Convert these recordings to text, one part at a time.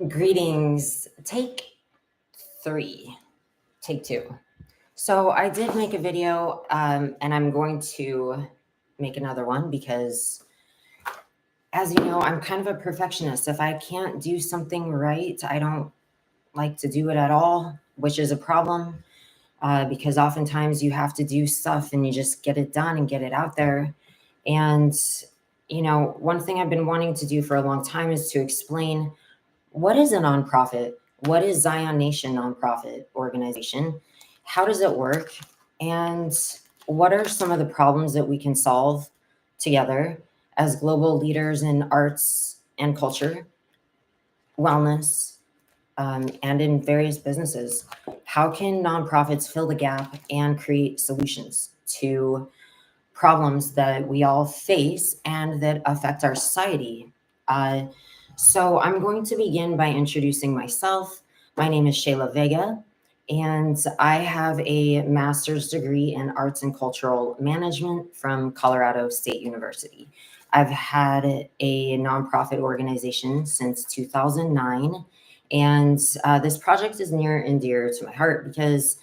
Greetings. Take three. Take two. So I did make a video, and I'm going to make another one because, as you know, I'm kind of a perfectionist. If I can't do something right, I don't like to do it at all, which is a problem because oftentimes you have to do stuff and you just get it done and get it out there. And, one thing I've been wanting to do for a long time is to explain what is a nonprofit? What is Zion Nation nonprofit organization? How does it work? And what are some of the problems that we can solve together as global leaders in arts and culture, wellness, and in various businesses? How can nonprofits fill the gap and create solutions to problems that we all face and that affect our society? Uh, so I'm going to begin by introducing myself. My name is Shayla Vega, and I have a master's degree in arts and cultural management from Colorado State University. I've had a nonprofit organization since 2009, and this project is near and dear to my heart because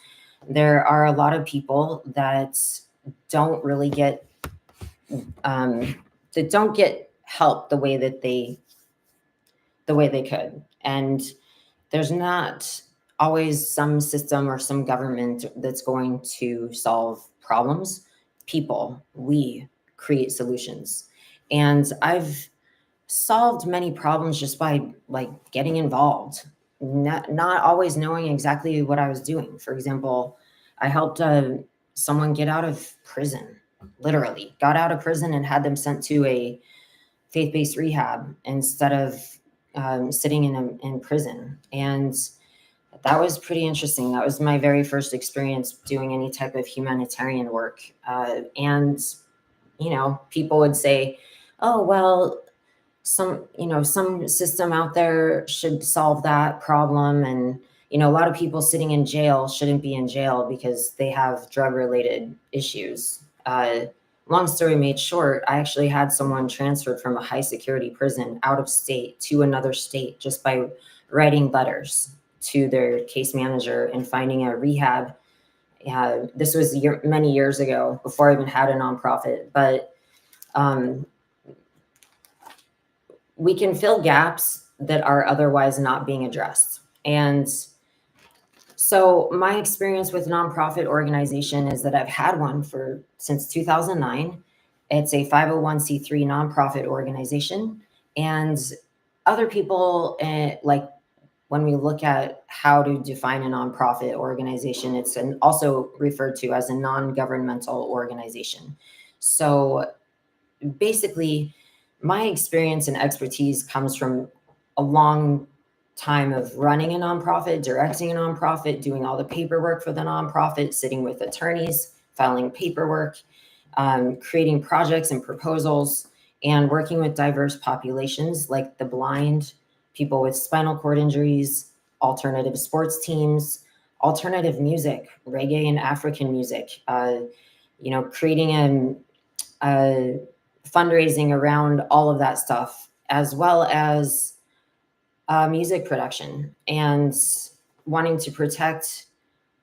there are a lot of people that don't really get that don't get help the way they could. And there's not always some system or some government that's going to solve problems. People, we create solutions. And I've solved many problems just by like getting involved, not always knowing exactly what I was doing. For example, I helped someone get out of prison, literally got out of prison and had them sent to a faith-based rehab instead of sitting in prison. And that was pretty interesting. That was my very first experience doing any type of humanitarian work. And, people would say, oh, well, some system out there should solve that problem. And, a lot of people sitting in jail shouldn't be in jail because they have drug related issues. Long story made short, I actually had someone transferred from a high security prison out of state to another state just by writing letters to their case manager and finding a rehab. This was many years ago before I even had a nonprofit, but um, we can fill gaps that are otherwise not being addressed. And so my experience with nonprofit organization is that I've had one since 2009. It's a 501c3 nonprofit organization. And other people, like when we look at how to define a nonprofit organization, it's also referred to as a non-governmental organization. So basically, my experience and expertise comes from a long time of running a nonprofit, directing a nonprofit, doing all the paperwork for the nonprofit, sitting with attorneys, filing paperwork, creating projects and proposals, and working with diverse populations like the blind, people with spinal cord injuries, alternative sports teams, alternative music, reggae and African music, creating a fundraising around all of that stuff, as well as music production and wanting to protect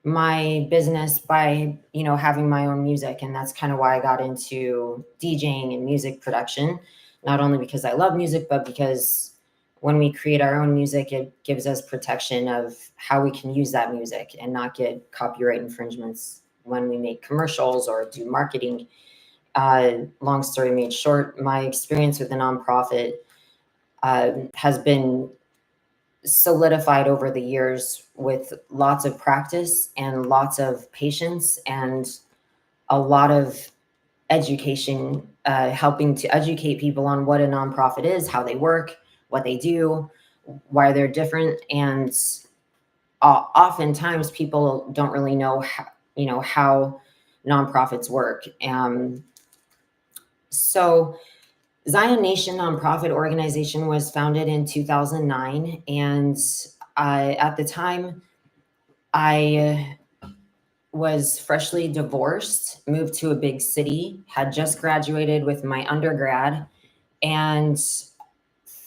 my business by, having my own music. And that's kind of why I got into DJing and music production, not only because I love music, but because when we create our own music, it gives us protection of how we can use that music and not get copyright infringements when we make commercials or do marketing. Long story made short, my experience with the nonprofit has been solidified over the years with lots of practice and lots of patience and a lot of education, helping to educate people on what a nonprofit is, how they work, what they do, why they're different. And oftentimes people don't really know how nonprofits work. So Zion Nation nonprofit organization was founded in 2009, and at the time, I was freshly divorced, moved to a big city, had just graduated with my undergrad, and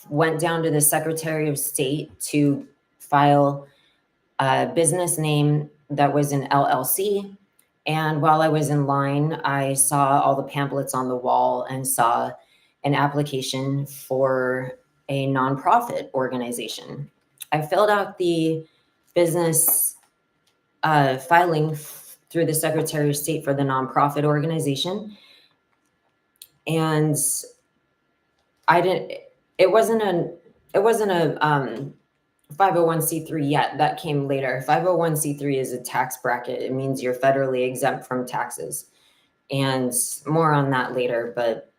went down to the Secretary of State to file a business name that was an LLC. And while I was in line, I saw all the pamphlets on the wall and saw an application for a nonprofit organization. I filled out the business filing through the Secretary of State for the nonprofit organization. And I didn't, it wasn't a 501c3 yet. That came later. 501c3 is a tax bracket. It means you're federally exempt from taxes. And more on that later. But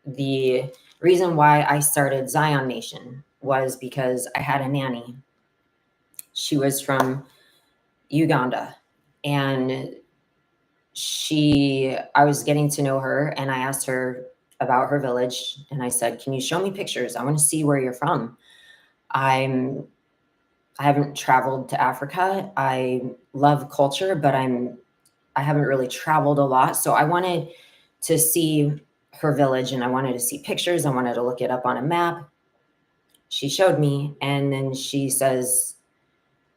the reason why I started Zion Nation was because I had a nanny. She was from Uganda, and I was getting to know her, and I asked her about her village, and I said, "Can you show me pictures? I want to see where you're from. I haven't traveled to Africa. I love culture, but I haven't really traveled a lot. So I wanted to see her village, and I wanted to see pictures. I wanted to look it up on a map." She showed me, and then she says,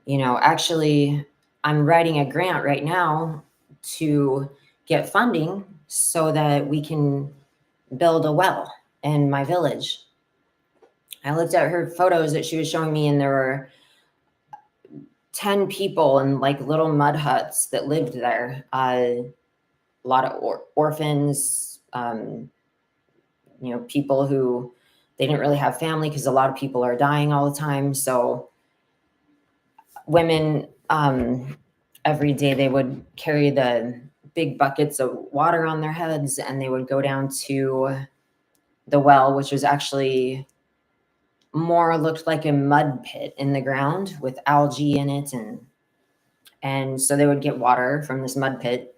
"Actually, I'm writing a grant right now to get funding so that we can build a well in my village." I looked at her photos that she was showing me, and there were 10 people in like little mud huts that lived there. A lot of orphans, people who they didn't really have family because a lot of people are dying all the time. So women, every day they would carry the big buckets of water on their heads, and they would go down to the well, which was actually more looked like a mud pit in the ground with algae in it. And so they would get water from this mud pit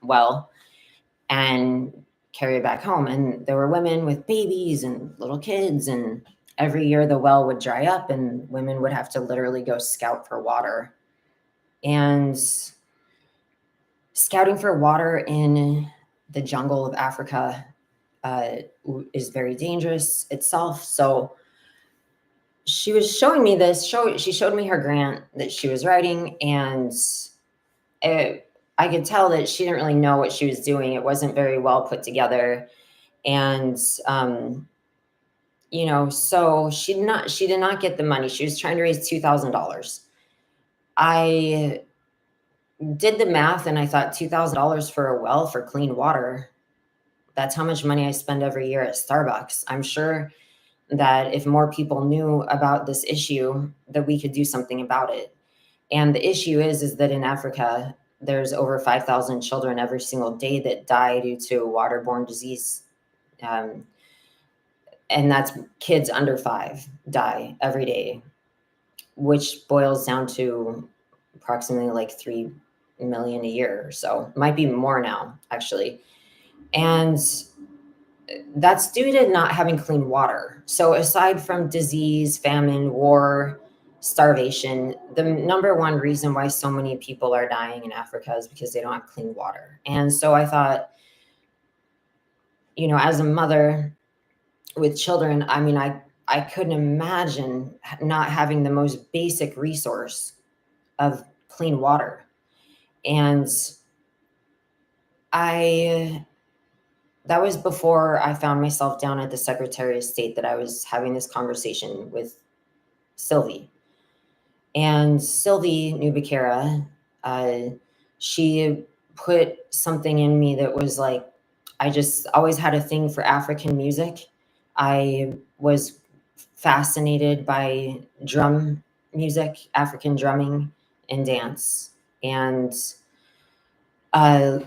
well and carry it back home. And there were women with babies and little kids. And every year the well would dry up, and women would have to literally go scout for water. And scouting for water in the jungle of Africa is very dangerous itself. So she was showing me this. She showed me her grant that she was writing, and I could tell that she didn't really know what she was doing. It wasn't very well put together, and so she did not get the money. She was trying to raise $2,000. I did the math, and I thought $2,000 for a well for clean water. That's how much money I spend every year at Starbucks. I'm sure that if more people knew about this issue, that we could do something about it. And the issue is that in Africa, there's over 5,000 children every single day that die due to waterborne disease. And that's kids under 5 die every day, which boils down to approximately like 3 million a year. So it might be more now, actually. And that's due to not having clean water. So aside from disease, famine, war, starvation, the number one reason why so many people are dying in Africa is because they don't have clean water. And so I thought, as a mother with children, I couldn't imagine not having the most basic resource of clean water. And that was before I found myself down at the Secretary of State, that I was having this conversation with Sylvie. And Sylvie Nubakera, she put something in me that was like, I just always had a thing for African music. I was fascinated by drum music, African drumming and dance. And I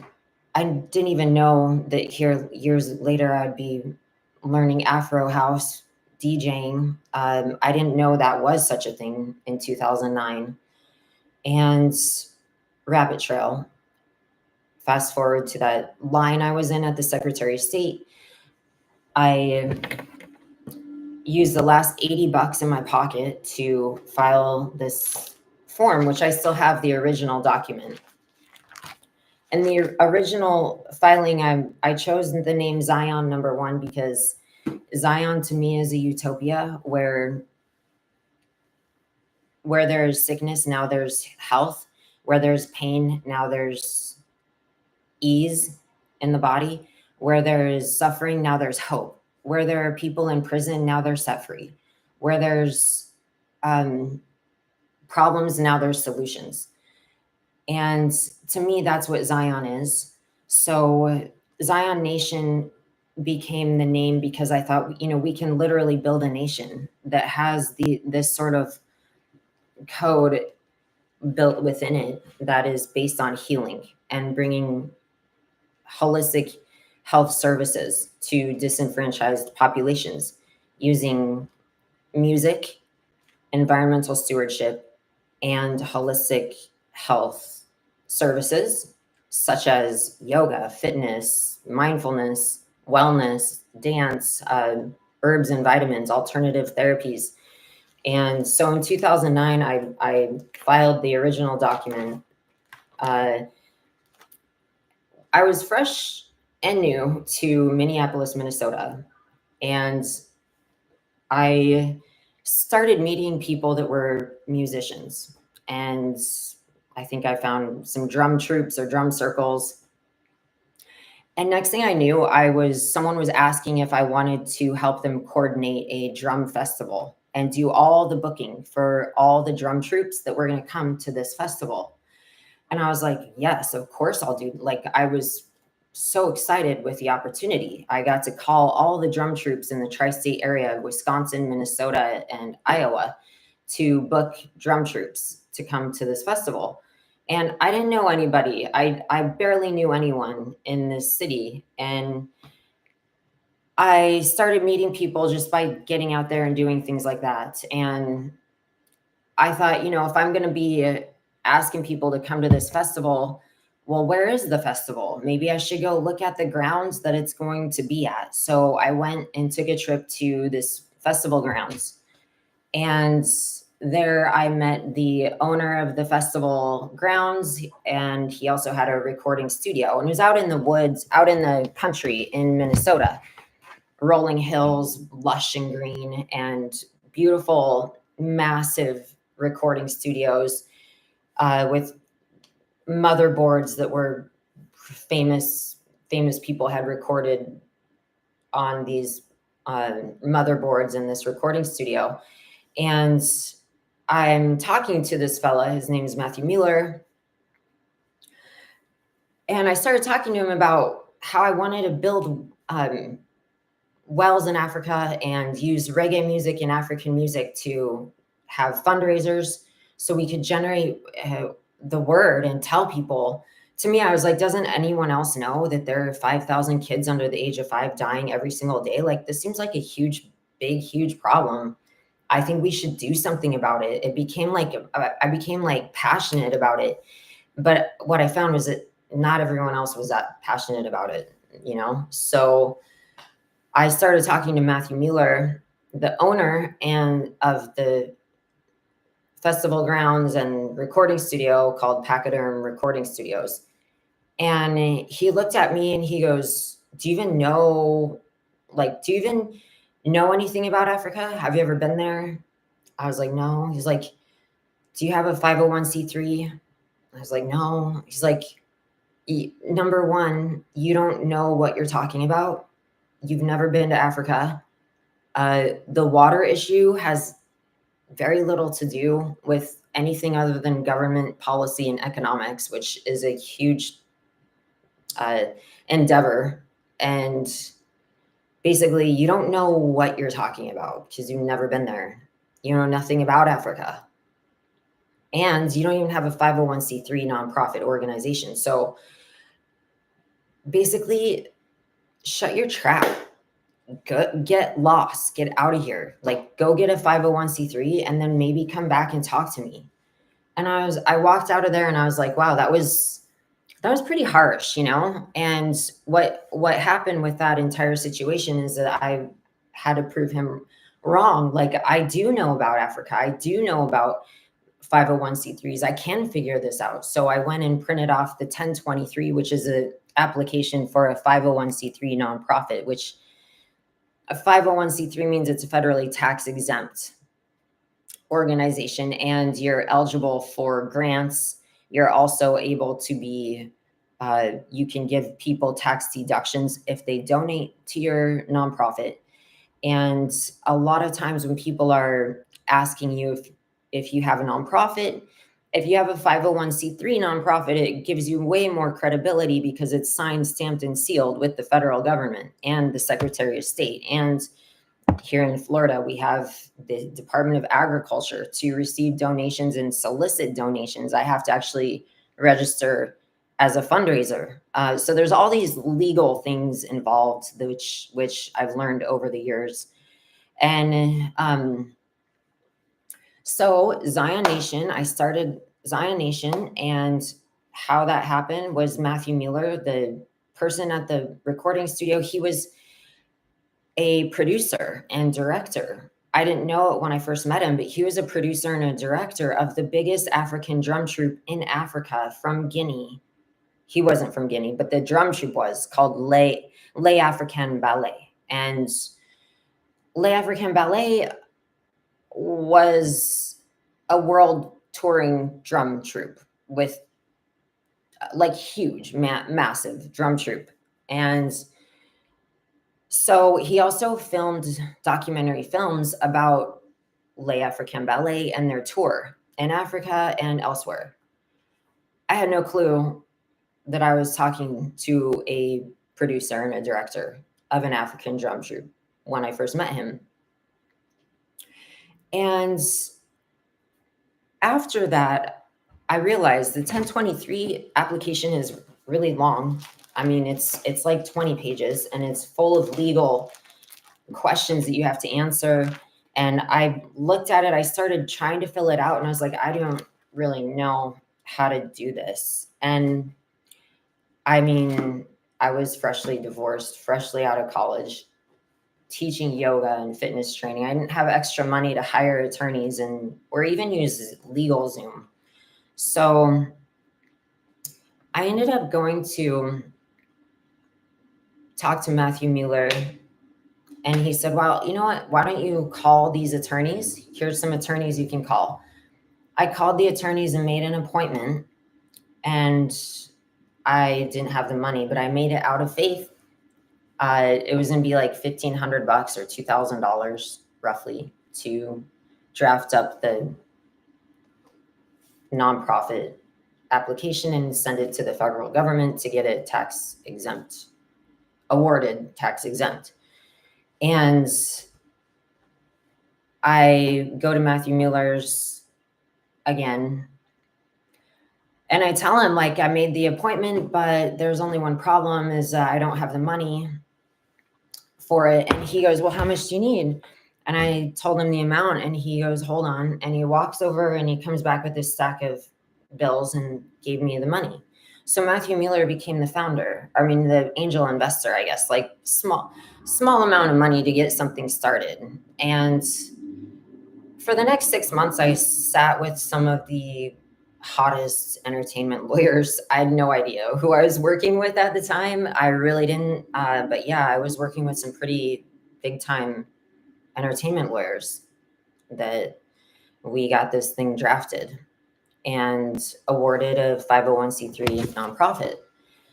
didn't even know that here years later I'd be learning Afro house DJing. I didn't know that was such a thing in 2009. And Rabbit Trail. Fast forward to that line I was in at the Secretary of State. I used the last $80 in my pocket to file this form, which I still have the original document. And the original filing, I chose the name Zion #1 because Zion to me is a utopia where there's sickness, now there's health. Where there's pain, now there's ease in the body. Where there is suffering, now there's hope. Where there are people in prison, now they're set free. Where there's problems, now there's solutions. And to me, that's what Zion is. So Zion Nation became the name because I thought, we can literally build a nation that has this sort of code built within it that is based on healing and bringing holistic health services to disenfranchised populations using music, environmental stewardship, and holistic health services such as yoga, fitness, mindfulness, wellness, dance, herbs and vitamins, alternative therapies. And so in 2009, I filed the original document. I was fresh and new to Minneapolis, Minnesota, and I started meeting people that were musicians. And I think I found some drum troops or drum circles. And next thing I knew, someone was asking if I wanted to help them coordinate a drum festival and do all the booking for all the drum troops that were going to come to this festival. And I was like, yes, of course I'll do. Like, I was so excited with the opportunity. I got to call all the drum troops in the tri-state area, Wisconsin, Minnesota, and Iowa, to book drum troops to come to this festival. And I didn't know anybody. I barely knew anyone in this city. And I started meeting people just by getting out there and doing things like that. And I thought, if I'm going to be asking people to come to this festival, well, where is the festival? Maybe I should go look at the grounds that it's going to be at. So I went and took a trip to this festival grounds. And there I met the owner of the festival grounds, and he also had a recording studio. And it was out in the woods, out in the country in Minnesota, rolling hills, lush and green, and beautiful, massive recording studios with motherboards that were famous people had recorded on these motherboards in this recording studio. And I'm talking to this fella, his name is Matthew Mueller. And I started talking to him about how I wanted to build wells in Africa and use reggae music and African music to have fundraisers so we could generate the word and tell people. To me, I was like, doesn't anyone else know that there are 5,000 kids under the age of 5 dying every single day? Like, this seems like a huge problem. I think we should do something about it. It became like, I became like passionate about it. But what I found was that not everyone else was that passionate about it, So I started talking to Matthew Mueller, the owner of the festival grounds and recording studio called Pachyderm Recording Studios. And he looked at me and he goes, do you even know anything about Africa? Have you ever been there? I was like, no. He's like, do you have a 501c3? I was like, no. He's like, number one, you don't know what you're talking about. You've never been to Africa. The water issue has very little to do with anything other than government policy and economics, which is a huge endeavor. And basically, you don't know what you're talking about because you've never been there. You know nothing about Africa. And you don't even have a 501c3 nonprofit organization. So basically, shut your trap. Get lost, get out of here. Like, go get a 501c3 and then maybe come back and talk to me. And I walked out of there and I was like, wow, that was pretty harsh, And what happened with that entire situation is that I had to prove him wrong. Like, I do know about Africa. I do know about 501c3s. I can figure this out. So I went and printed off the 1023, which is an application for a 501c3 nonprofit, which A 501c3 means it's a federally tax exempt organization, and you're eligible for grants. You're also able to be, you can give people tax deductions if they donate to your nonprofit. And a lot of times when people are asking you if you have a nonprofit, if you have a 501c3 nonprofit, it gives you way more credibility because it's signed, stamped, and sealed with the federal government and the Secretary of State. And here in Florida, we have the Department of Agriculture. To receive donations and solicit donations, I have to actually register as a fundraiser. So there's all these legal things involved, which I've learned over the years. And so Zion Nation, I started Zion Nation, and how that happened was Matthew Mueller, the person at the recording studio, he was a producer and director. I didn't know it when I first met him, but he was a producer and a director of the biggest African drum troupe in Africa from Guinea. He wasn't from Guinea, but the drum troupe was called Les Africains Ballet. And Les Africains Ballet was a world touring drum troupe with like huge, massive drum troupe. And so he also filmed documentary films about Les Africains Ballet and their tour in Africa and elsewhere. I had no clue that I was talking to a producer and a director of an African drum troupe when I first met him. And after that, I realized the 1023 application is really long. I mean, it's like 20 pages, and it's full of legal questions that you have to answer. And I looked at it, I started trying to fill it out, and I was like, I don't really know how to do this. And I mean, I was freshly divorced, freshly out of college, teaching yoga and fitness training. I didn't have extra money to hire attorneys or even use LegalZoom. So I ended up going to talk to Matthew Mueller, and he said, well, you know what? Why don't you call these attorneys? Here's some attorneys you can call. I called the attorneys and made an appointment, and I didn't have the money, but I made it out of faith. It was going to be like $1,500 or $2,000 roughly to draft up the nonprofit application and send it to the federal government to get it tax exempt, awarded tax exempt. And I go to Matthew Mueller's again, and I tell him, like, I made the appointment, but there's only one problem is I don't have the money for it. And he goes, well, how much do you need? And I told him the amount, and he goes, hold on. And he walks over and he comes back with this stack of bills and gave me the money. So Matthew Mueller became the founder. I mean, the angel investor, I guess, like small amount of money to get something started. And for the next 6 months, I sat with some of the hottest entertainment lawyers. I had no idea who I was working with at the time. I really didn't. But yeah, I was working with some pretty big time entertainment lawyers that we got this thing drafted and awarded a 501c3 nonprofit.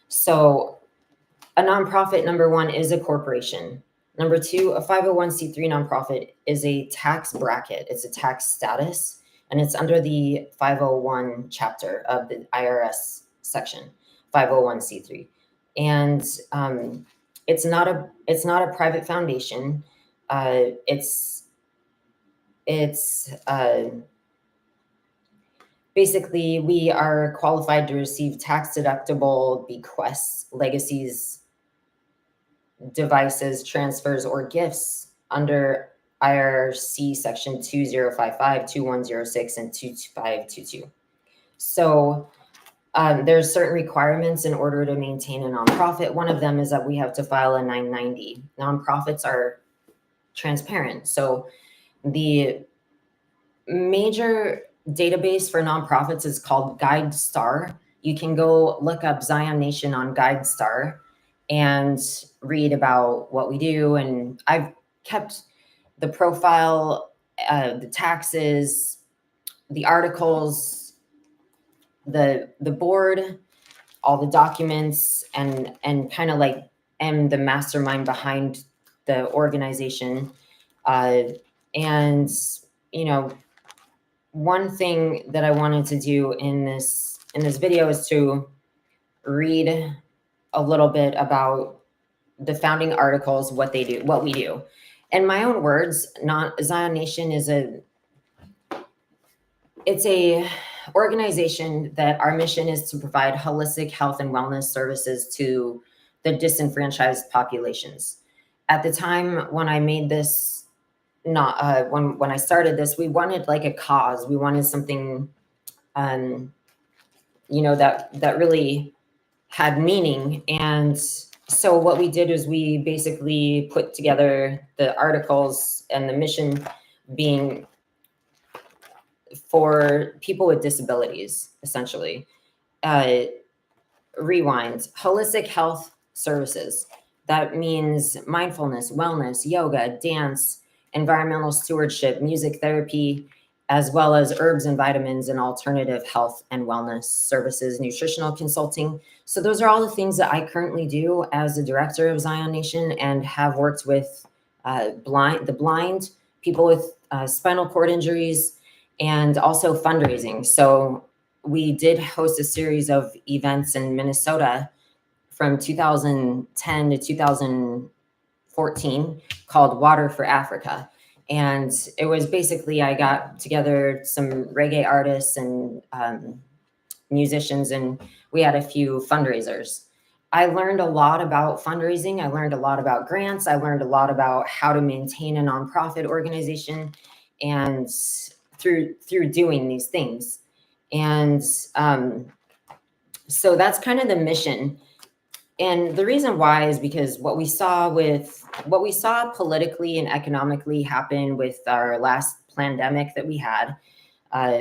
So a nonprofit, number one, is a corporation. Number two, a 501c3 nonprofit is a tax bracket. It's a tax status, and it's under the 501 chapter of the IRS section, 501c3. And it's not a private foundation. Basically, we are qualified to receive tax deductible bequests, legacies, devices, transfers, or gifts under IRC section 2055, 2106, and 2522. So there's certain requirements in order to maintain a nonprofit. One of them is that we have to file a 990. Nonprofits are transparent. So the major database for nonprofits is called GuideStar. You can go look up Zion Nation on GuideStar and read about what we do. And I've kept the profile, the taxes, the articles, the board, all the documents, and kind of like am the mastermind behind the organization. And one thing that I wanted to do in this video is to read a little bit about the founding articles, what they do, what we do. In my own words, Zion Nation is it's a organization that our mission is to provide holistic health and wellness services to the disenfranchised populations. At the time when I made this, when I started this, we wanted like a cause. We wanted something, that really had meaning. And so what we did is we basically put together the articles, and the mission being for people with disabilities, essentially. Rewind, holistic health services. That means mindfulness, wellness, yoga, dance, environmental stewardship, music therapy, as well as herbs and vitamins and alternative health and wellness services, nutritional consulting. So those are all the things that I currently do as the director of Zion Nation, and have worked with the blind, people with spinal cord injuries, and also fundraising. So we did host a series of events in Minnesota from 2010 to 2014 called Water for Africa. And it was basically, I got together some reggae artists and musicians, and we had a few fundraisers. I learned a lot about fundraising. I learned a lot about grants. I learned a lot about how to maintain a nonprofit organization, and through doing these things. And so that's kind of the mission. And the reason why is because what we saw politically and economically happen with our last pandemic that we had,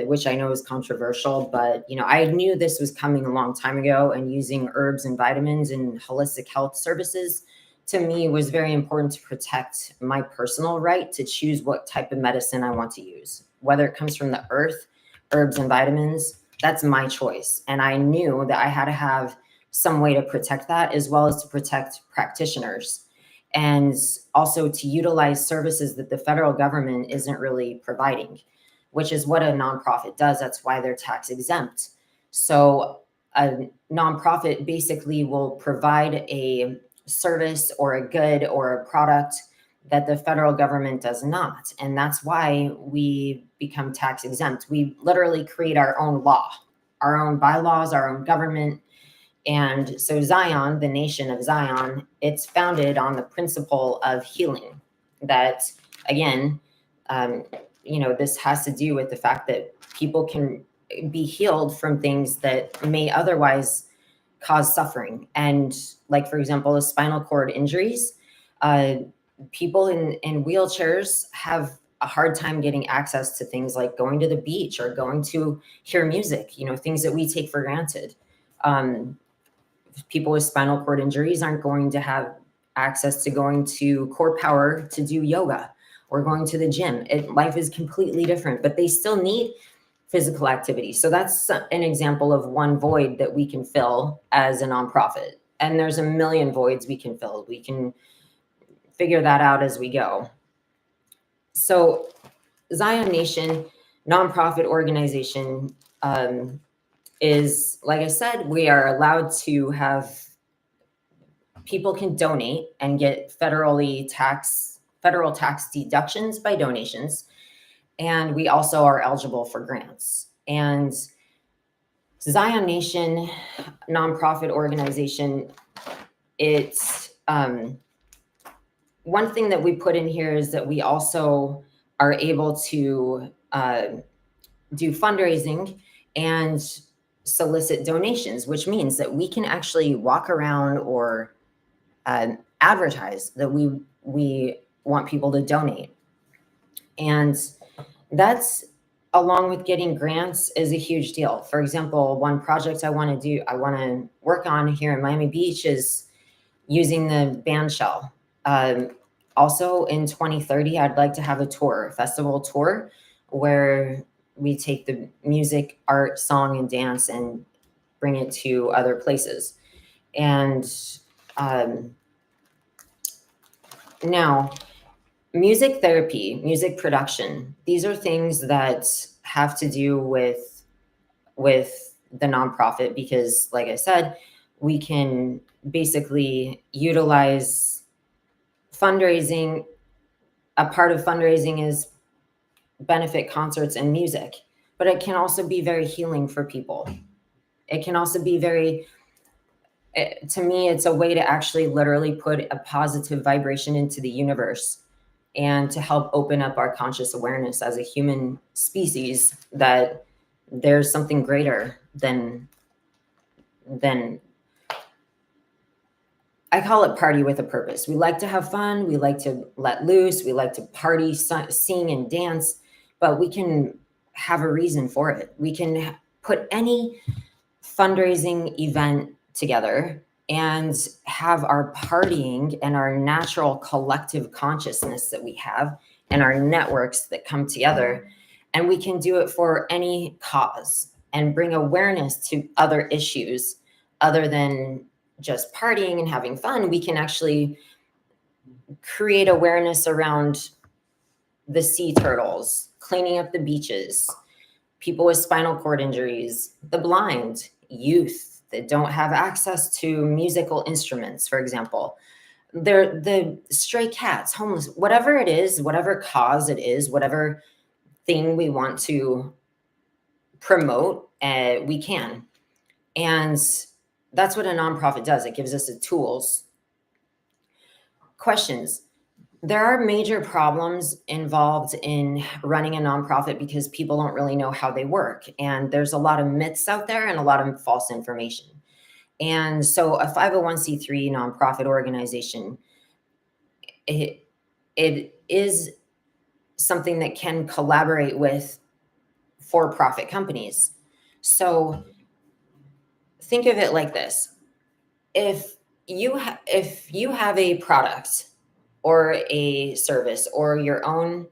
which I know is controversial, but I knew this was coming a long time ago, and using herbs and vitamins and holistic health services to me was very important to protect my personal right to choose what type of medicine I want to use, whether it comes from the earth, herbs and vitamins. That's my choice. And I knew that I had to have some way to protect that, as well as to protect practitioners, and also to utilize services that the federal government isn't really providing, which is what a nonprofit does. That's why they're tax exempt. So a nonprofit basically will provide a service or a good or a product that the federal government does not. And that's why we become tax exempt. We literally create our own law, our own bylaws, our own government. And so Zion, the Nation of Zion, it's founded on the principle of healing. That, again, this has to do with the fact that people can be healed from things that may otherwise cause suffering. And like, for example, the spinal cord injuries, people in wheelchairs have a hard time getting access to things like going to the beach or going to hear music, things that we take for granted. People with spinal cord injuries aren't going to have access to going to Core Power to do yoga or going to the gym. Life is completely different, but they still need physical activity. So that's an example of one void that we can fill as a nonprofit. And there's a million voids we can fill. We can figure that out as we go. So Zion Nation, nonprofit organization, is, like I said, we are allowed to have, people can donate and get federal tax deductions by donations. And we also are eligible for grants. And Zion Nation, nonprofit organization, it's one thing that we put in here is that we also are able to do fundraising and solicit donations, which means that we can actually walk around or advertise that we want people to donate. And that's, along with getting grants, is a huge deal. For example, one project I want to work on here in Miami Beach is using the band shell. Also in 2030, I'd like to have a tour, a festival tour, where we take the music, art, song, and dance and bring it to other places. And um, now, music therapy, music production, these are things that have to do with the nonprofit because, like I said, we can basically utilize fundraising. A part of fundraising is benefit concerts and music, but it can also be very healing for people. It can also be to me, it's a way to actually literally put a positive vibration into the universe and to help open up our conscious awareness as a human species that there's something greater than I call it party with a purpose. We like to have fun. We like to let loose. We like to party, sing, and dance, but we can have a reason for it. We can put any fundraising event together and have our partying and our natural collective consciousness that we have and our networks that come together. And we can do it for any cause and bring awareness to other issues other than just partying and having fun. We can actually create awareness around the sea turtles, cleaning up the beaches, people with spinal cord injuries, the blind, youth that don't have access to musical instruments, for example. They're the stray cats, homeless, whatever it is, whatever cause it is, whatever thing we want to promote, we can. And that's what a nonprofit does. It gives us the tools. Questions. There are major problems involved in running a nonprofit because people don't really know how they work. And there's a lot of myths out there and a lot of false information. And so a 501c3 nonprofit organization, it is something that can collaborate with for-profit companies. So think of it like this. If you have a product or a service or your own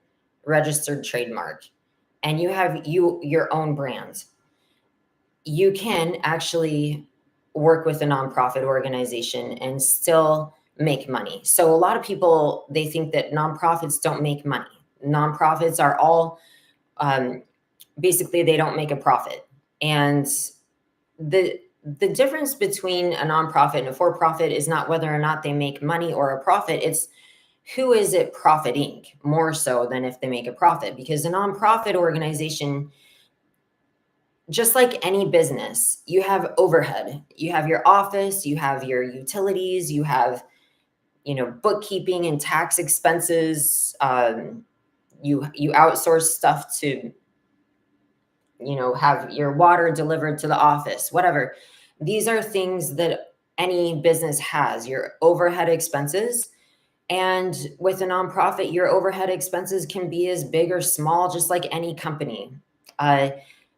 registered trademark and you have your own brand, you can actually work with a nonprofit organization and still make money. So a lot of people, they think that nonprofits don't make money. Nonprofits are all basically they don't make a profit. And the difference between a nonprofit and a for-profit is not whether or not they make money or a profit. It's who is it profiting more so than if they make a profit. Because a nonprofit organization, just like any business, you have overhead. You have your office, you have your utilities, you have, bookkeeping and tax expenses. You outsource stuff to, have your water delivered to the office, whatever. These are things that any business has, your overhead expenses. And with a nonprofit, your overhead expenses can be as big or small, just like any company.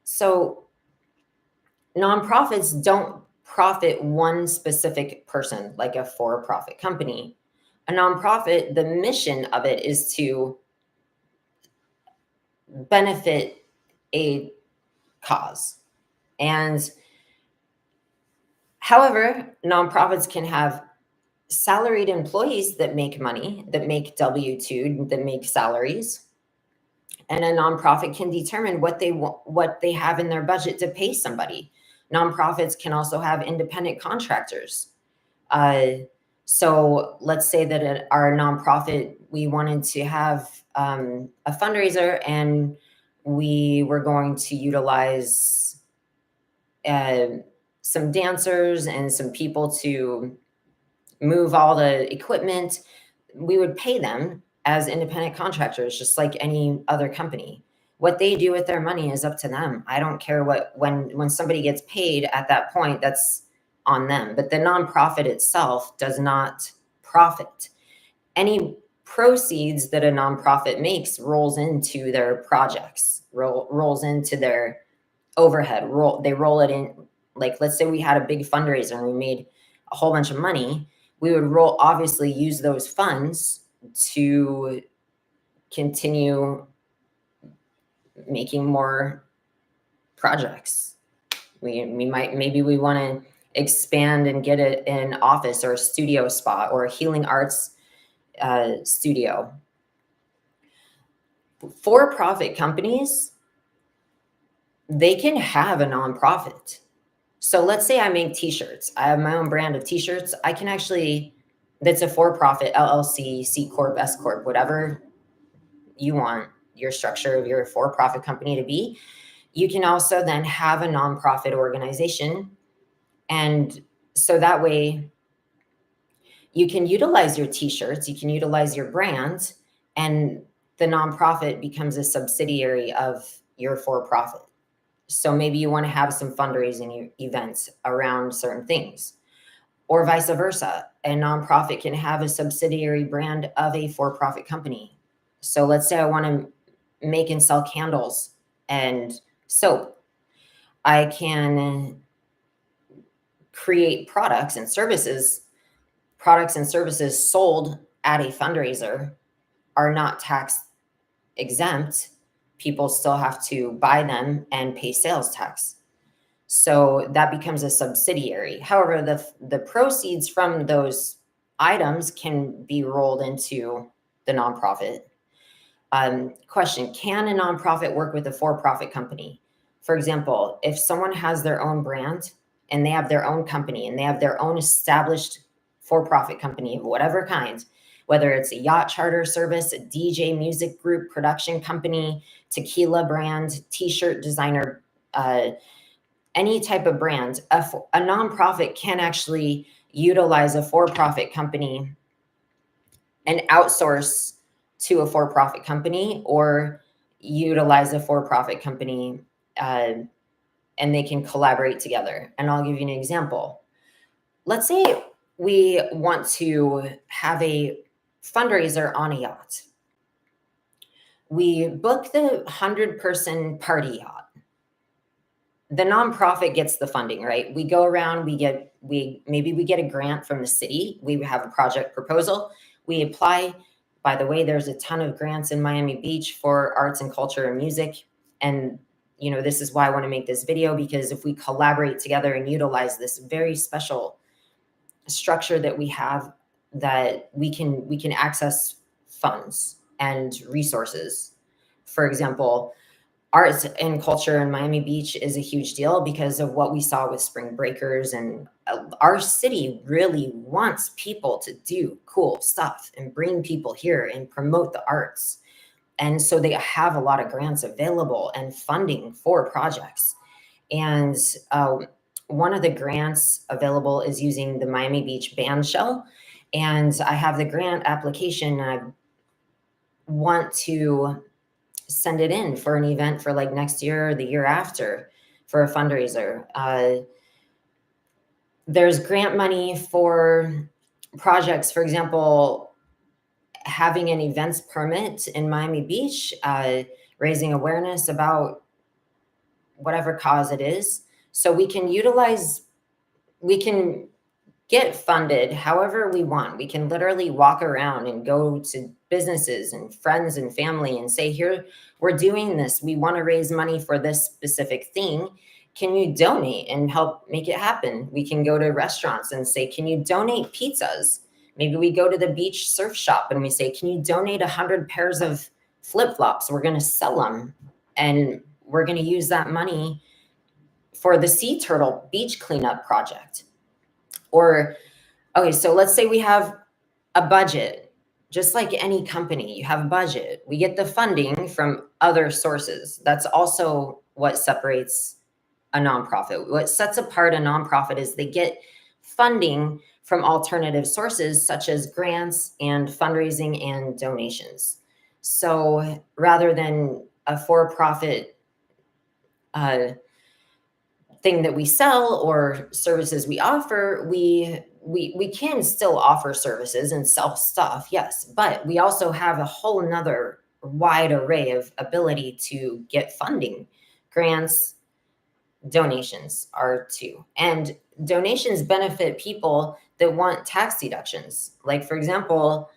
So nonprofits don't profit one specific person like a for-profit company. A nonprofit, the mission of it is to benefit a cause. And however, nonprofits can have salaried employees that make money, that make W-2, that make salaries. And a nonprofit can determine what they have in their budget to pay somebody. Nonprofits can also have independent contractors. So let's say that at our nonprofit, we wanted to have a fundraiser and we were going to utilize some dancers and some people to move all the equipment. We would pay them as independent contractors, just like any other company. What they do with their money is up to them. I don't care when somebody gets paid at that point, that's on them. But the nonprofit itself does not profit. Any proceeds that a nonprofit makes rolls into their projects, rolls into their overhead. They roll it in. Like, let's say we had a big fundraiser and we made a whole bunch of money. We would obviously use those funds to continue making more projects. Maybe we want to expand and get an office or a studio spot or a healing arts studio. For-profit companies, they can have a nonprofit. So let's say I make t-shirts. I have my own brand of t-shirts. I can actually, that's a for-profit, LLC, C Corp, S Corp, whatever you want your structure of your for-profit company to be. You can also then have a nonprofit organization. And so that way you can utilize your t-shirts, you can utilize your brand, and the nonprofit becomes a subsidiary of your for-profit. So maybe you want to have some fundraising events around certain things, or vice versa. A nonprofit can have a subsidiary brand of a for-profit company. So let's say I want to make and sell candles and soap. I can create products and services sold at a fundraiser are not tax exempt. People still have to buy them and pay sales tax. So that becomes a subsidiary. However, the proceeds from those items can be rolled into the nonprofit. Question, can a nonprofit work with a for-profit company? For example, if someone has their own brand and they have their own company and they have their own established for-profit company of whatever kind, whether it's a yacht charter service, a DJ music group, production company, tequila brand, t-shirt designer, any type of brand, a nonprofit can actually utilize a for-profit company and outsource to a for-profit company, or utilize a for-profit company and they can collaborate together. And I'll give you an example. Let's say we want to have a fundraiser on a yacht. We book the 100-person party yacht. The nonprofit gets the funding, right? We go around, maybe we get a grant from the city. We have a project proposal. We apply. By the way, there's a ton of grants in Miami Beach for arts and culture and music. And this is why I want to make this video, because if we collaborate together and utilize this very special structure that we have, that we can access funds and resources. For example, arts and culture in Miami Beach is a huge deal because of what we saw with spring breakers, and our city really wants people to do cool stuff and bring people here and promote the arts. And so they have a lot of grants available and funding for projects. And one of the grants available is using the Miami Beach band shell. And I have the grant application, and I want to send it in for an event for like next year or the year after for a fundraiser. There's grant money for projects, for example, having an events permit in Miami Beach, raising awareness about whatever cause it is. So we can get funded however we want. We can literally walk around and go to businesses and friends and family and say, here, we're doing this. We want to raise money for this specific thing. Can you donate and help make it happen? We can go to restaurants and say, can you donate pizzas? Maybe we go to the beach surf shop and we say, can you donate 100 pairs of flip-flops? We're going to sell them, and we're going to use that money for the sea turtle beach cleanup project. Or, okay, so let's say we have a budget. Just like any company, you have a budget. We get the funding from other sources. That's also what separates a nonprofit. What sets apart a nonprofit is they get funding from alternative sources, such as grants and fundraising and donations. So rather than a for-profit thing that we sell or services we offer, we can still offer services and sell stuff, yes, but we also have a whole nother wide array of ability to get funding. Grants, donations are too. And donations benefit people that want tax deductions. Like, for example,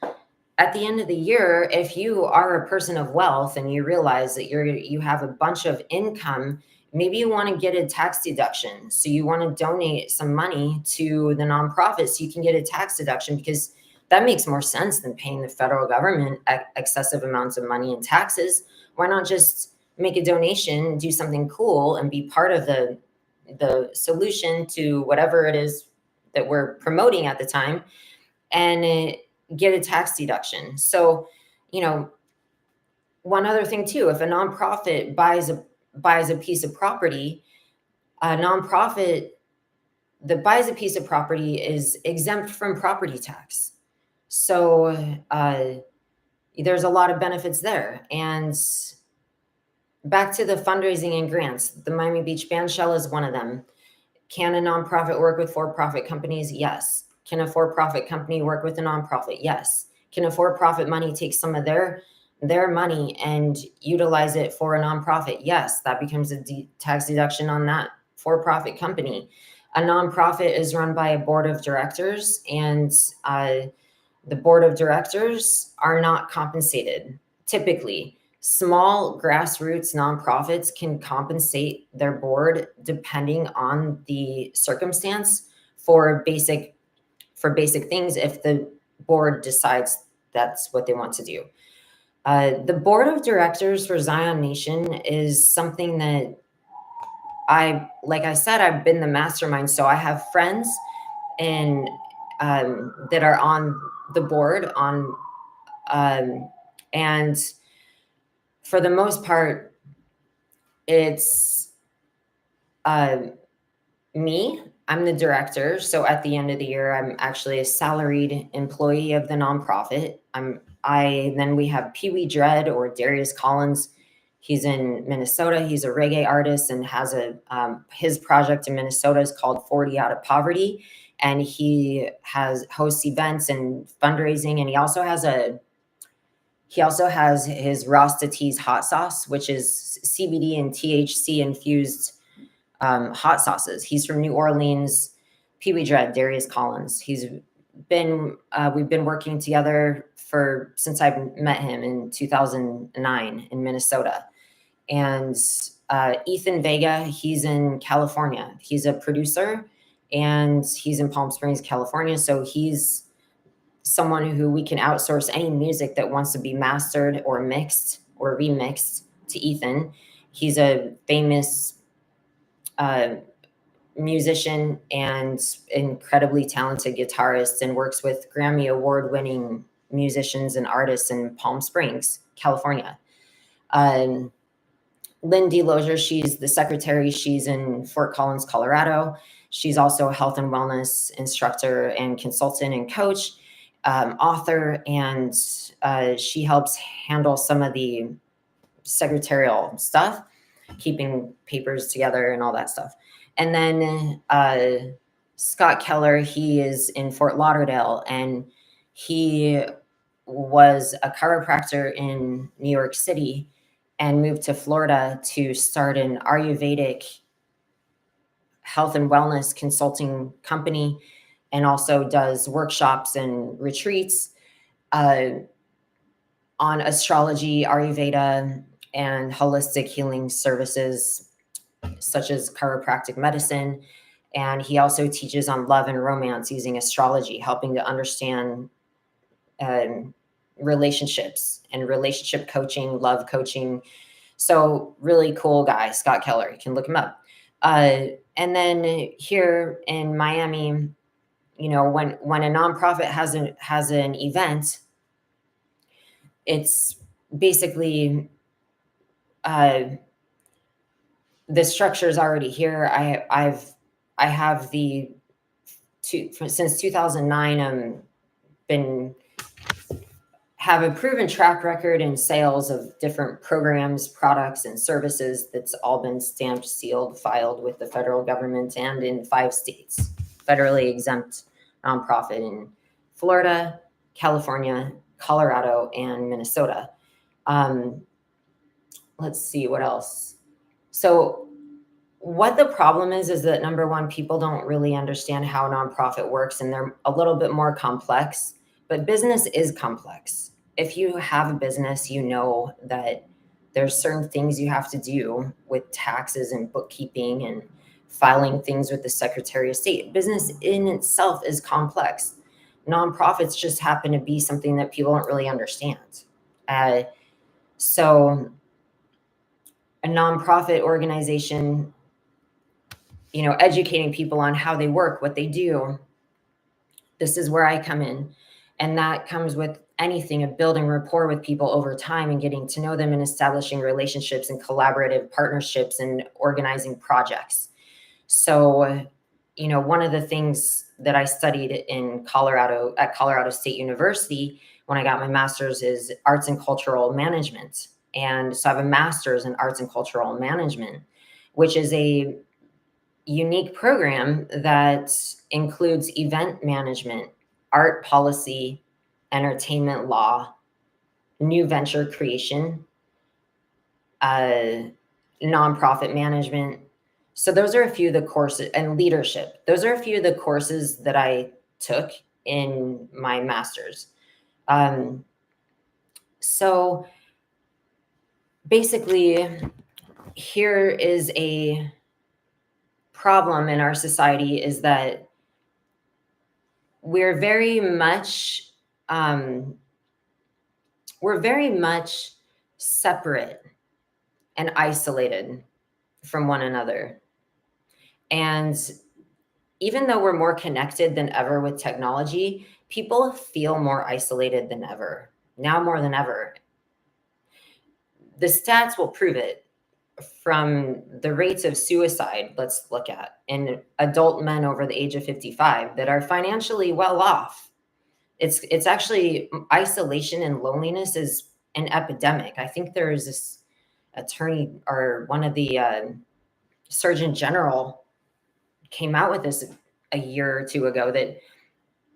at the end of the year, if you are a person of wealth and you realize that you have a bunch of income, maybe you want to get a tax deduction. So you want to donate some money to the nonprofit so you can get a tax deduction, because that makes more sense than paying the federal government excessive amounts of money in taxes. Why not just make a donation, do something cool, and be part of the solution to whatever it is that we're promoting at the time, and get a tax deduction. So, you know, one other thing too, if a nonprofit buys a piece of property, a nonprofit that buys a piece of property is exempt from property tax. So there's a lot of benefits there. And back to the fundraising and grants, the Miami Beach Bandshell is one of them. Can a nonprofit work with for-profit companies? Yes. Can a for-profit company work with a nonprofit? Yes. Can a for-profit money take some of their money and utilize it for a nonprofit? Yes, that becomes a tax deduction on that for-profit company. A nonprofit is run by a board of directors, and the board of directors are not compensated. Typically, small grassroots nonprofits can compensate their board depending on the circumstance for basic things if the board decides that's what they want to do. The board of directors for Zion Nation is something that like I said, I've been the mastermind. So I have friends and that are on the board and for the most part, it's me. I'm the director. So at the end of the year, I'm actually a salaried employee of the nonprofit. Then we have Pee Wee Dread, or Darius Collins. He's in Minnesota. He's a reggae artist and has his project in Minnesota is called 40 Out of Poverty. And he hosts events and fundraising. And he also has his Rasta Teas hot sauce, which is CBD and THC infused hot sauces. He's from New Orleans. Pee Wee Dread, Darius Collins. We've been working together since I met him in 2009 in Minnesota. And Ethan Vega, he's in California. He's a producer and he's in Palm Springs, California. So he's someone who we can outsource any music that wants to be mastered or mixed or remixed to Ethan. He's a famous musician and incredibly talented guitarist, and works with Grammy award-winning musicians and artists in Palm Springs, California. Lynn DeLozier, she's the secretary. She's in Fort Collins, Colorado. She's also a health and wellness instructor and consultant and coach, author, and she helps handle some of the secretarial stuff, keeping papers together and all that stuff. And then Scott Keller, he is in Fort Lauderdale, and he was a chiropractor in New York City and moved to Florida to start an Ayurvedic health and wellness consulting company, and also does workshops and retreats on astrology, Ayurveda, and holistic healing services such as chiropractic medicine. And he also teaches on love and romance using astrology, helping to understand relationships and relationship coaching, love coaching. So really cool guy, Scott Keller. You can look him up. And then here in Miami, you know, when a nonprofit has an event, it's basically the structure is already here. I have since 2009 have a proven track record in sales of different programs, products, and services that's all been stamped, sealed, filed with the federal government, and in 5 states, federally exempt nonprofit in Florida, California, Colorado, and Minnesota. Let's see what else. So what the problem is that number one, people don't really understand how a nonprofit works, and they're a little bit more complex. but business is complex. If you have a business, you know that there's certain things you have to do with taxes and bookkeeping and filing things with the Secretary of State. Business in itself is complex. Nonprofits just happen to be something that people don't really understand. Uh, so a nonprofit organization, educating people on how they work, what they do, this is where I come in. And that comes with anything of building rapport with people over time and getting to know them and establishing relationships and collaborative partnerships and organizing projects. So, one of the things that I studied in Colorado at Colorado State University when I got my master's is arts and cultural management. And so I have a master's in arts and cultural management, which is a unique program that includes event management, art policy, entertainment law, new venture creation, nonprofit management. So those are a few of the courses, and leadership. Those are a few of the courses that I took in my master's. So basically, here is a problem in our society is that we're very much separate and isolated from one another. And even though we're more connected than ever with technology, people feel more isolated than ever, now more than ever. The stats will prove it. From the rates of suicide, let's look at in adult men over the age of 55 that are financially well off. It's actually isolation and loneliness is an epidemic. I think there is this attorney or one of the Surgeon General came out with this a year or two ago that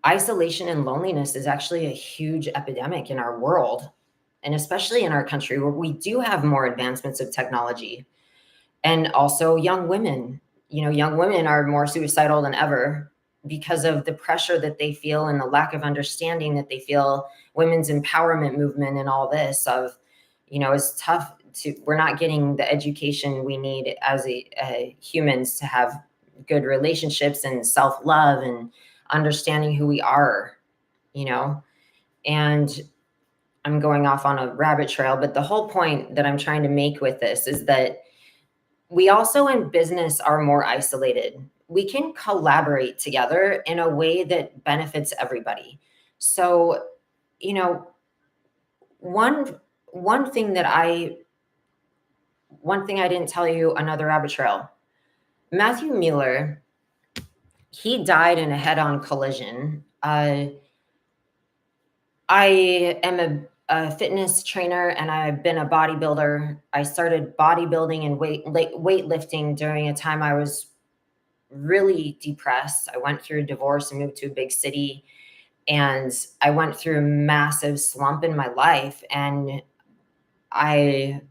isolation and loneliness is actually a huge epidemic in our world, and especially in our country where we do have more advancements of technology. And also young women, young women are more suicidal than ever because of the pressure that they feel and the lack of understanding that they feel. Women's empowerment movement and all this of, is tough we're not getting the education we need as humans to have good relationships and self-love and understanding who we are, and I'm going off on a rabbit trail, but the whole point that I'm trying to make with this is that we also in business are more isolated. We can collaborate together in a way that benefits everybody. So, one one thing I didn't tell you, another rabbit trail. Matthew Mueller, he died in a head-on collision. I am a fitness trainer and I've been a bodybuilder. I started bodybuilding and weightlifting during a time I was really depressed. I went through a divorce and moved to a big city, and I went through a massive slump in my life, and I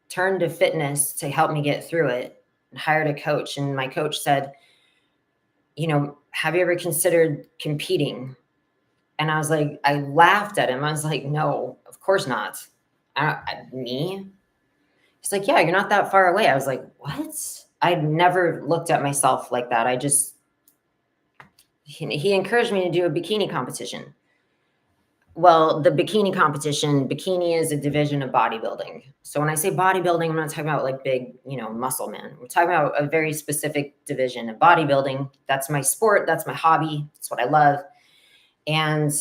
turned to fitness to help me get through it and hired a coach. And my coach said, have you ever considered competing? And I was like, I laughed at him. I was like, no, of course not. Me? He's like, yeah, you're not that far away. I was like, what? I'd never looked at myself like that. He encouraged me to do a bikini competition. Well, the bikini is a division of bodybuilding. So when I say bodybuilding, I'm not talking about like big, muscle man. We're talking about a very specific division of bodybuilding. That's my sport. That's my hobby. That's what I love. And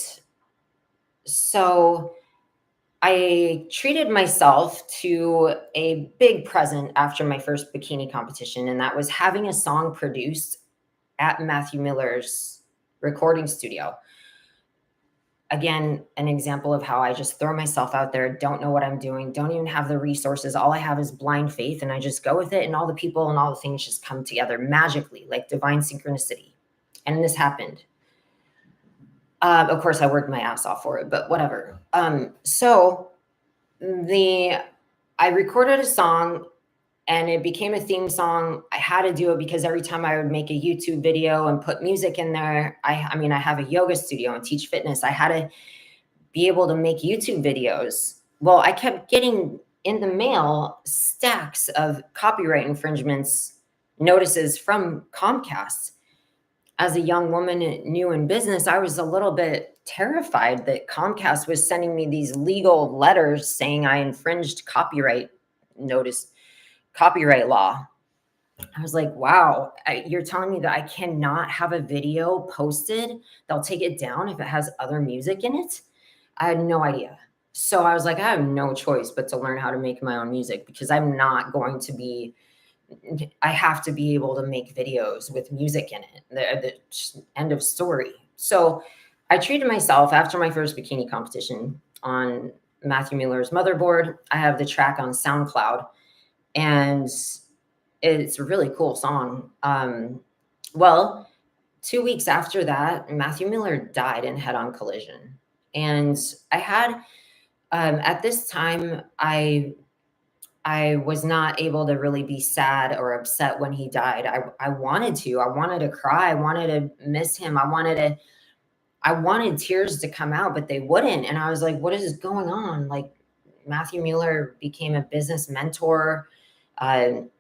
so I treated myself to a big present after my first bikini competition, and that was having a song produced at Matthew Mueller's recording studio. Again, an example of how I just throw myself out there, don't know what I'm doing, don't even have the resources. All I have is blind faith, and I just go with it, and all the people and all the things just come together magically, like divine synchronicity. And this happened. Of course, I worked my ass off for it, but whatever. So I recorded a song, and it became a theme song. I had to do it because every time I would make a YouTube video and put music in there, I mean, I have a yoga studio and teach fitness. I had to be able to make YouTube videos. Well, I kept getting in the mail stacks of copyright infringements notices from Comcast. As a young woman new in business, I was a little bit terrified that Comcast was sending me these legal letters saying I infringed copyright law. I was like, wow, you're telling me that I cannot have a video posted? They'll take it down if it has other music in it? I had no idea. So I was like, I have no choice but to learn how to make my own music, because I'm not going to be, I have to be able to make videos with music in it. The end of story. So I treated myself after my first bikini competition on Matthew Mueller's Motherboard. I have the track on SoundCloud, and it's a really cool song. Well, 2 weeks after that, Matthew Mueller died in head-on collision. And I had, at this time, I was not able to really be sad or upset when he died. I wanted to cry. I wanted to miss him. I wanted tears to come out, but they wouldn't. And I was like, what is going on? Like, Matthew Mueller became a business mentor.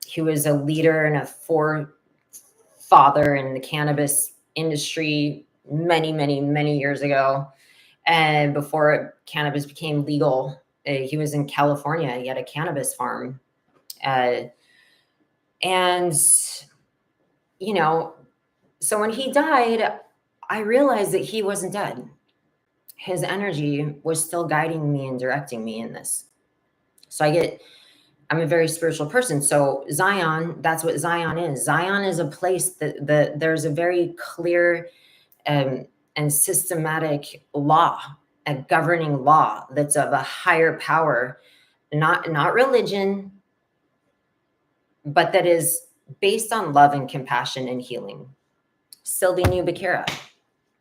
He was a leader and a forefather in the cannabis industry many, many, many years ago. And before cannabis became legal, he was in California. He had a cannabis farm. And, you know, so when he died, I realized that he wasn't dead. His energy was still guiding me and directing me in this. So I'm a very spiritual person. So Zion, that's what Zion is. Zion is a place that there's a very clear and systematic law, a governing law that's of a higher power, not religion, but that is based on love and compassion and healing. Sylvie Nubakera,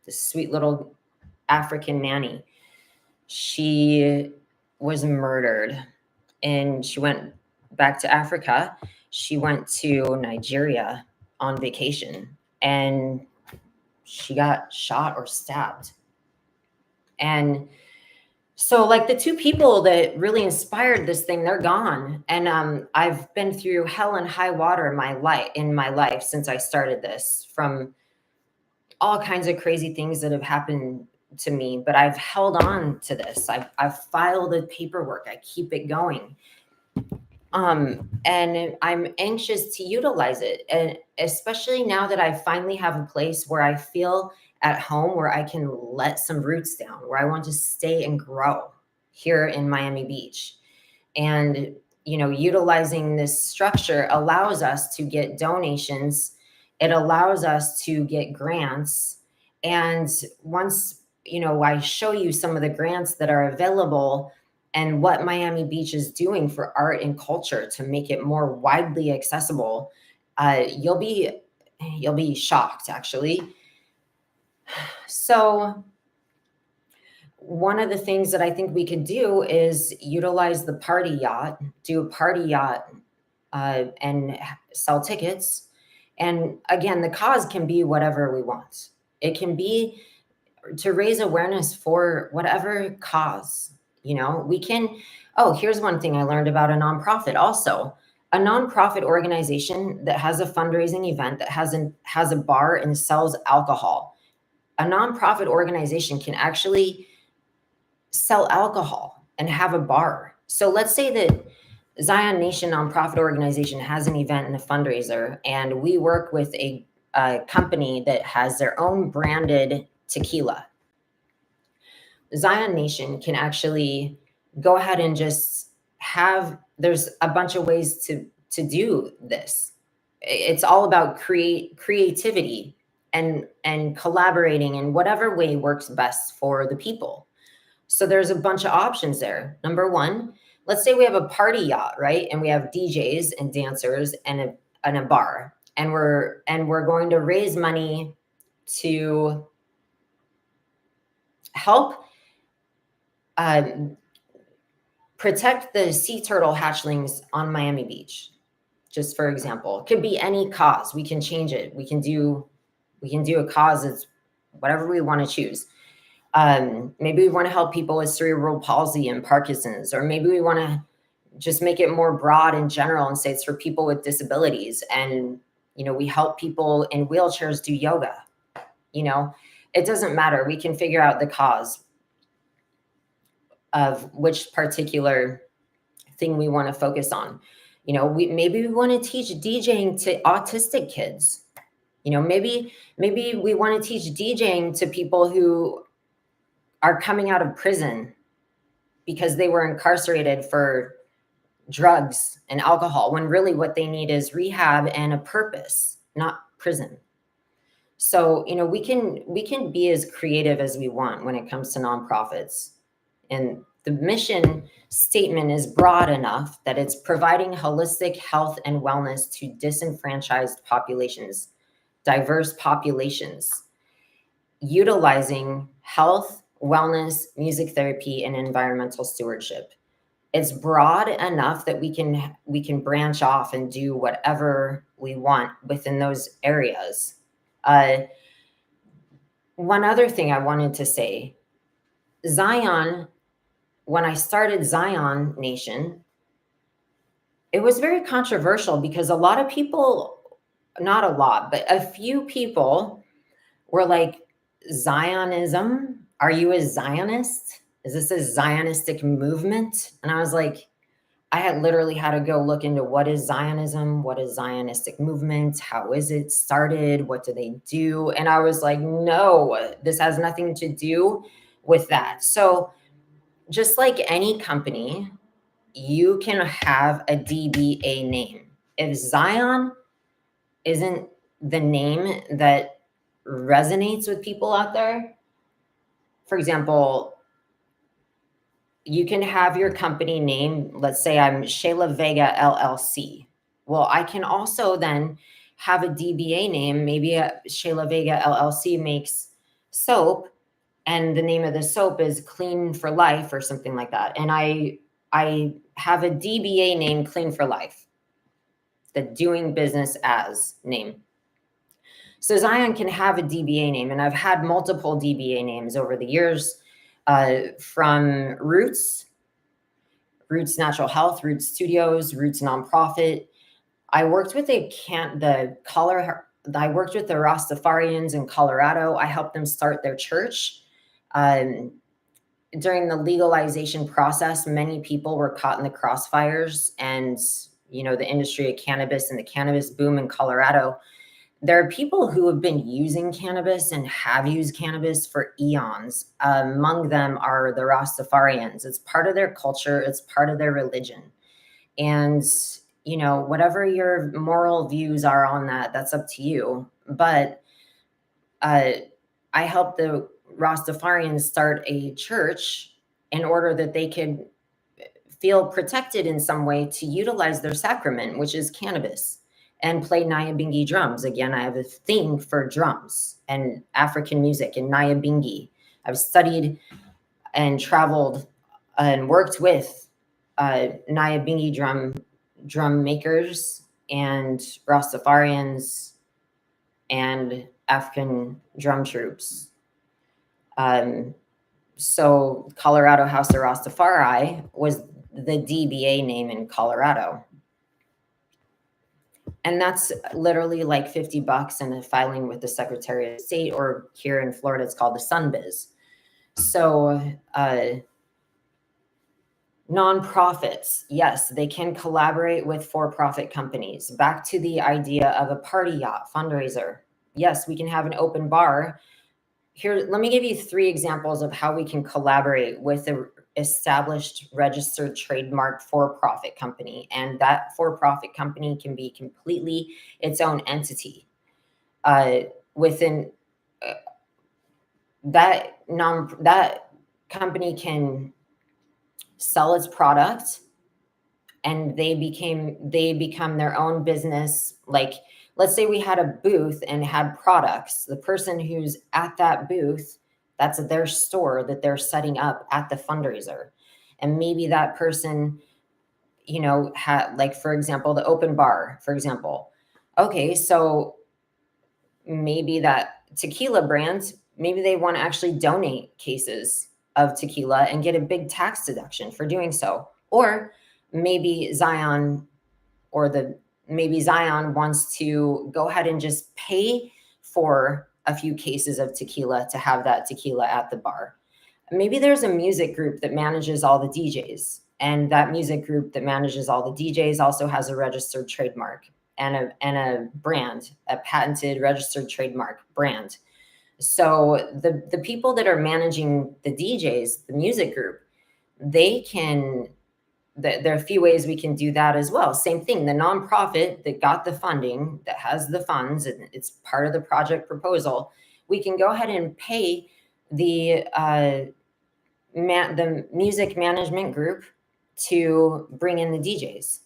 this sweet little African nanny, she was murdered, and she went back to Africa. She went to Nigeria on vacation, and she got shot or stabbed. And so, like, the two people that really inspired this thing, they're gone. And I've been through hell and high water in my life since I started this, from all kinds of crazy things that have happened to me, but I've held on to this. I've filed the paperwork. I keep it going. And I'm anxious to utilize it. And especially now that I finally have a place where I feel at home, where I can let some roots down, where I want to stay and grow here in Miami Beach. And, utilizing this structure allows us to get donations. It allows us to get grants. And once, I show you some of the grants that are available and what Miami Beach is doing for art and culture to make it more widely accessible, you'll be shocked, actually. So one of the things that I think we could do is utilize the party yacht, do a party yacht, and sell tickets. And again, the cause can be whatever we want. It can be to raise awareness for whatever cause. Here's one thing I learned about a nonprofit also. A nonprofit organization that has a fundraising event, that has a bar and sells alcohol. A nonprofit organization can actually sell alcohol and have a bar. So let's say that Zion Nation nonprofit organization has an event and a fundraiser, and we work with a company that has their own branded tequila. Zion Nation can actually go ahead and just there's a bunch of ways to do this. It's all about creativity and collaborating in whatever way works best for the people. So there's a bunch of options there. Number one, let's say we have a party yacht, right? And we have DJs and dancers and a bar, and we're going to raise money to help protect the sea turtle hatchlings on Miami Beach. just for example. It could be any cause. We can change it. We can do a cause. It's whatever we want to choose. Maybe we want to help people with cerebral palsy and Parkinson's, or maybe we want to just make it more broad in general and say it's for people with disabilities. And, we help people in wheelchairs do yoga. It doesn't matter. We can figure out the cause of which particular thing we want to focus on. Maybe we want to teach DJing to autistic kids. Maybe we want to teach DJing to people who are coming out of prison because they were incarcerated for drugs and alcohol, when really what they need is rehab and a purpose, not prison. So, we can be as creative as we want when it comes to nonprofits. And the mission statement is broad enough that it's providing holistic health and wellness to disenfranchised populations, diverse populations, utilizing health, wellness, music therapy, and environmental stewardship. It's broad enough that we can branch off and do whatever we want within those areas. One other thing I wanted to say, Zion, when I started Zion Nation, it was very controversial because a lot of people, not a lot, but a few people were like, Zionism? Are you a Zionist? Is this a Zionistic movement? And I was like, I had literally had to go look into what is Zionism, what is Zionistic movement, how is it started, what do they do? And I was like, no, this has nothing to do with that. So just like any company, you can have a DBA name. If Zion isn't the name that resonates with people out there, for example, you can have your company name. Let's say I'm Shayla Vega LLC. Well, I can also then have a DBA name. Maybe Shayla Vega LLC makes soap, and the name of the soap is Clean for Life or something like that. And I have a DBA name, Clean for Life, the doing business as name. So Zion can have a DBA name, and I've had multiple DBA names over the years, from Roots Natural Health, Roots Studios, Roots Nonprofit. I worked with the Rastafarians in Colorado. I helped them start their church. During the legalization process, many people were caught in the crossfires, and the industry of cannabis and the cannabis boom in Colorado. There are people who have been using cannabis and have used cannabis for eons. Among them are the Rastafarians. It's part of their culture. It's part of their religion. And, whatever your moral views are on that, that's up to you. But I helped the Rastafarians start a church in order that they could feel protected in some way to utilize their sacrament, which is cannabis, and play Nyabingi drums. Again, I have a thing for drums and African music and Nyabingi. I've studied and traveled and worked with Nyabingi drum makers and Rastafarians and African drum troops. So Colorado House of Rastafari was the DBA name in Colorado. And that's literally like $50 and a filing with the Secretary of State, or here in Florida, it's called the SunBiz. So nonprofits, yes, they can collaborate with for-profit companies. Back to the idea of a party yacht fundraiser. Yes, we can have an open bar. Here, let me give you 3 examples of how we can collaborate with an established registered trademark for-profit company. And that for-profit company can be completely its own entity. Within that company can sell its product, and they become their own business. Like, let's say we had a booth and had products. The person who's at that booth, that's their store that they're setting up at the fundraiser. And maybe that person, like, for example, the open bar, for example. Okay, so maybe that tequila brand, maybe they want to actually donate cases of tequila and get a big tax deduction for doing so. Or maybe Zion maybe Zion wants to go ahead and just pay for a few cases of tequila to have that tequila at the bar. Maybe there's a music group that manages all the DJs, and that music group that manages all the DJs also has a registered trademark and a brand, a patented registered trademark brand. So the people that are managing the DJs, the music group, they can there are a few ways we can do that as well. Same thing, the nonprofit that got the funding, that has the funds, and it's part of the project proposal, we can go ahead and pay the the music management group to bring in the DJs.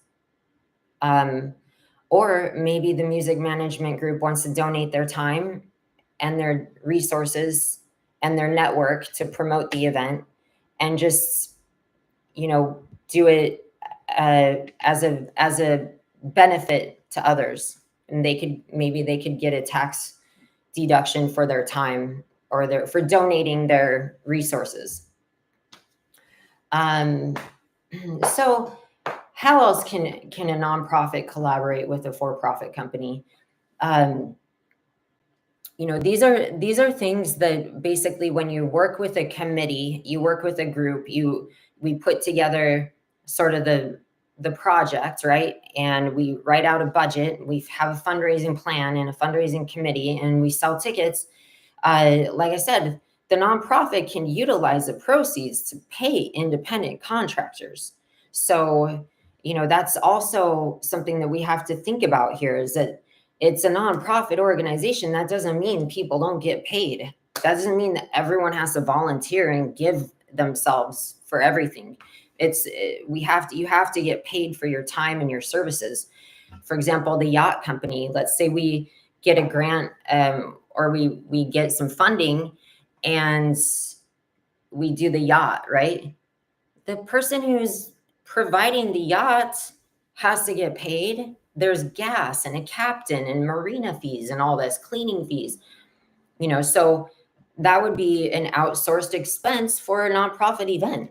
Or maybe the music management group wants to donate their time and their resources and their network to promote the event, and just, do it as a benefit to others. And maybe they could get a tax deduction for their time, or for donating their resources. So how else can a nonprofit collaborate with a for-profit company? These are things that basically, when you work with a committee, you work with a group, we put together sort of the project, right? And we write out a budget, we have a fundraising plan and a fundraising committee, and we sell tickets. Like I said, the nonprofit can utilize the proceeds to pay independent contractors. So, that's also something that we have to think about here, is that it's a nonprofit organization. That doesn't mean people don't get paid. That doesn't mean that everyone has to volunteer and give themselves for everything. You have to get paid for your time and your services. For example, the yacht company, let's say we get a grant, or we get some funding and we do the yacht, right? The person who's providing the yacht has to get paid. There's gas and a captain and marina fees and all this, cleaning fees, so that would be an outsourced expense for a nonprofit event.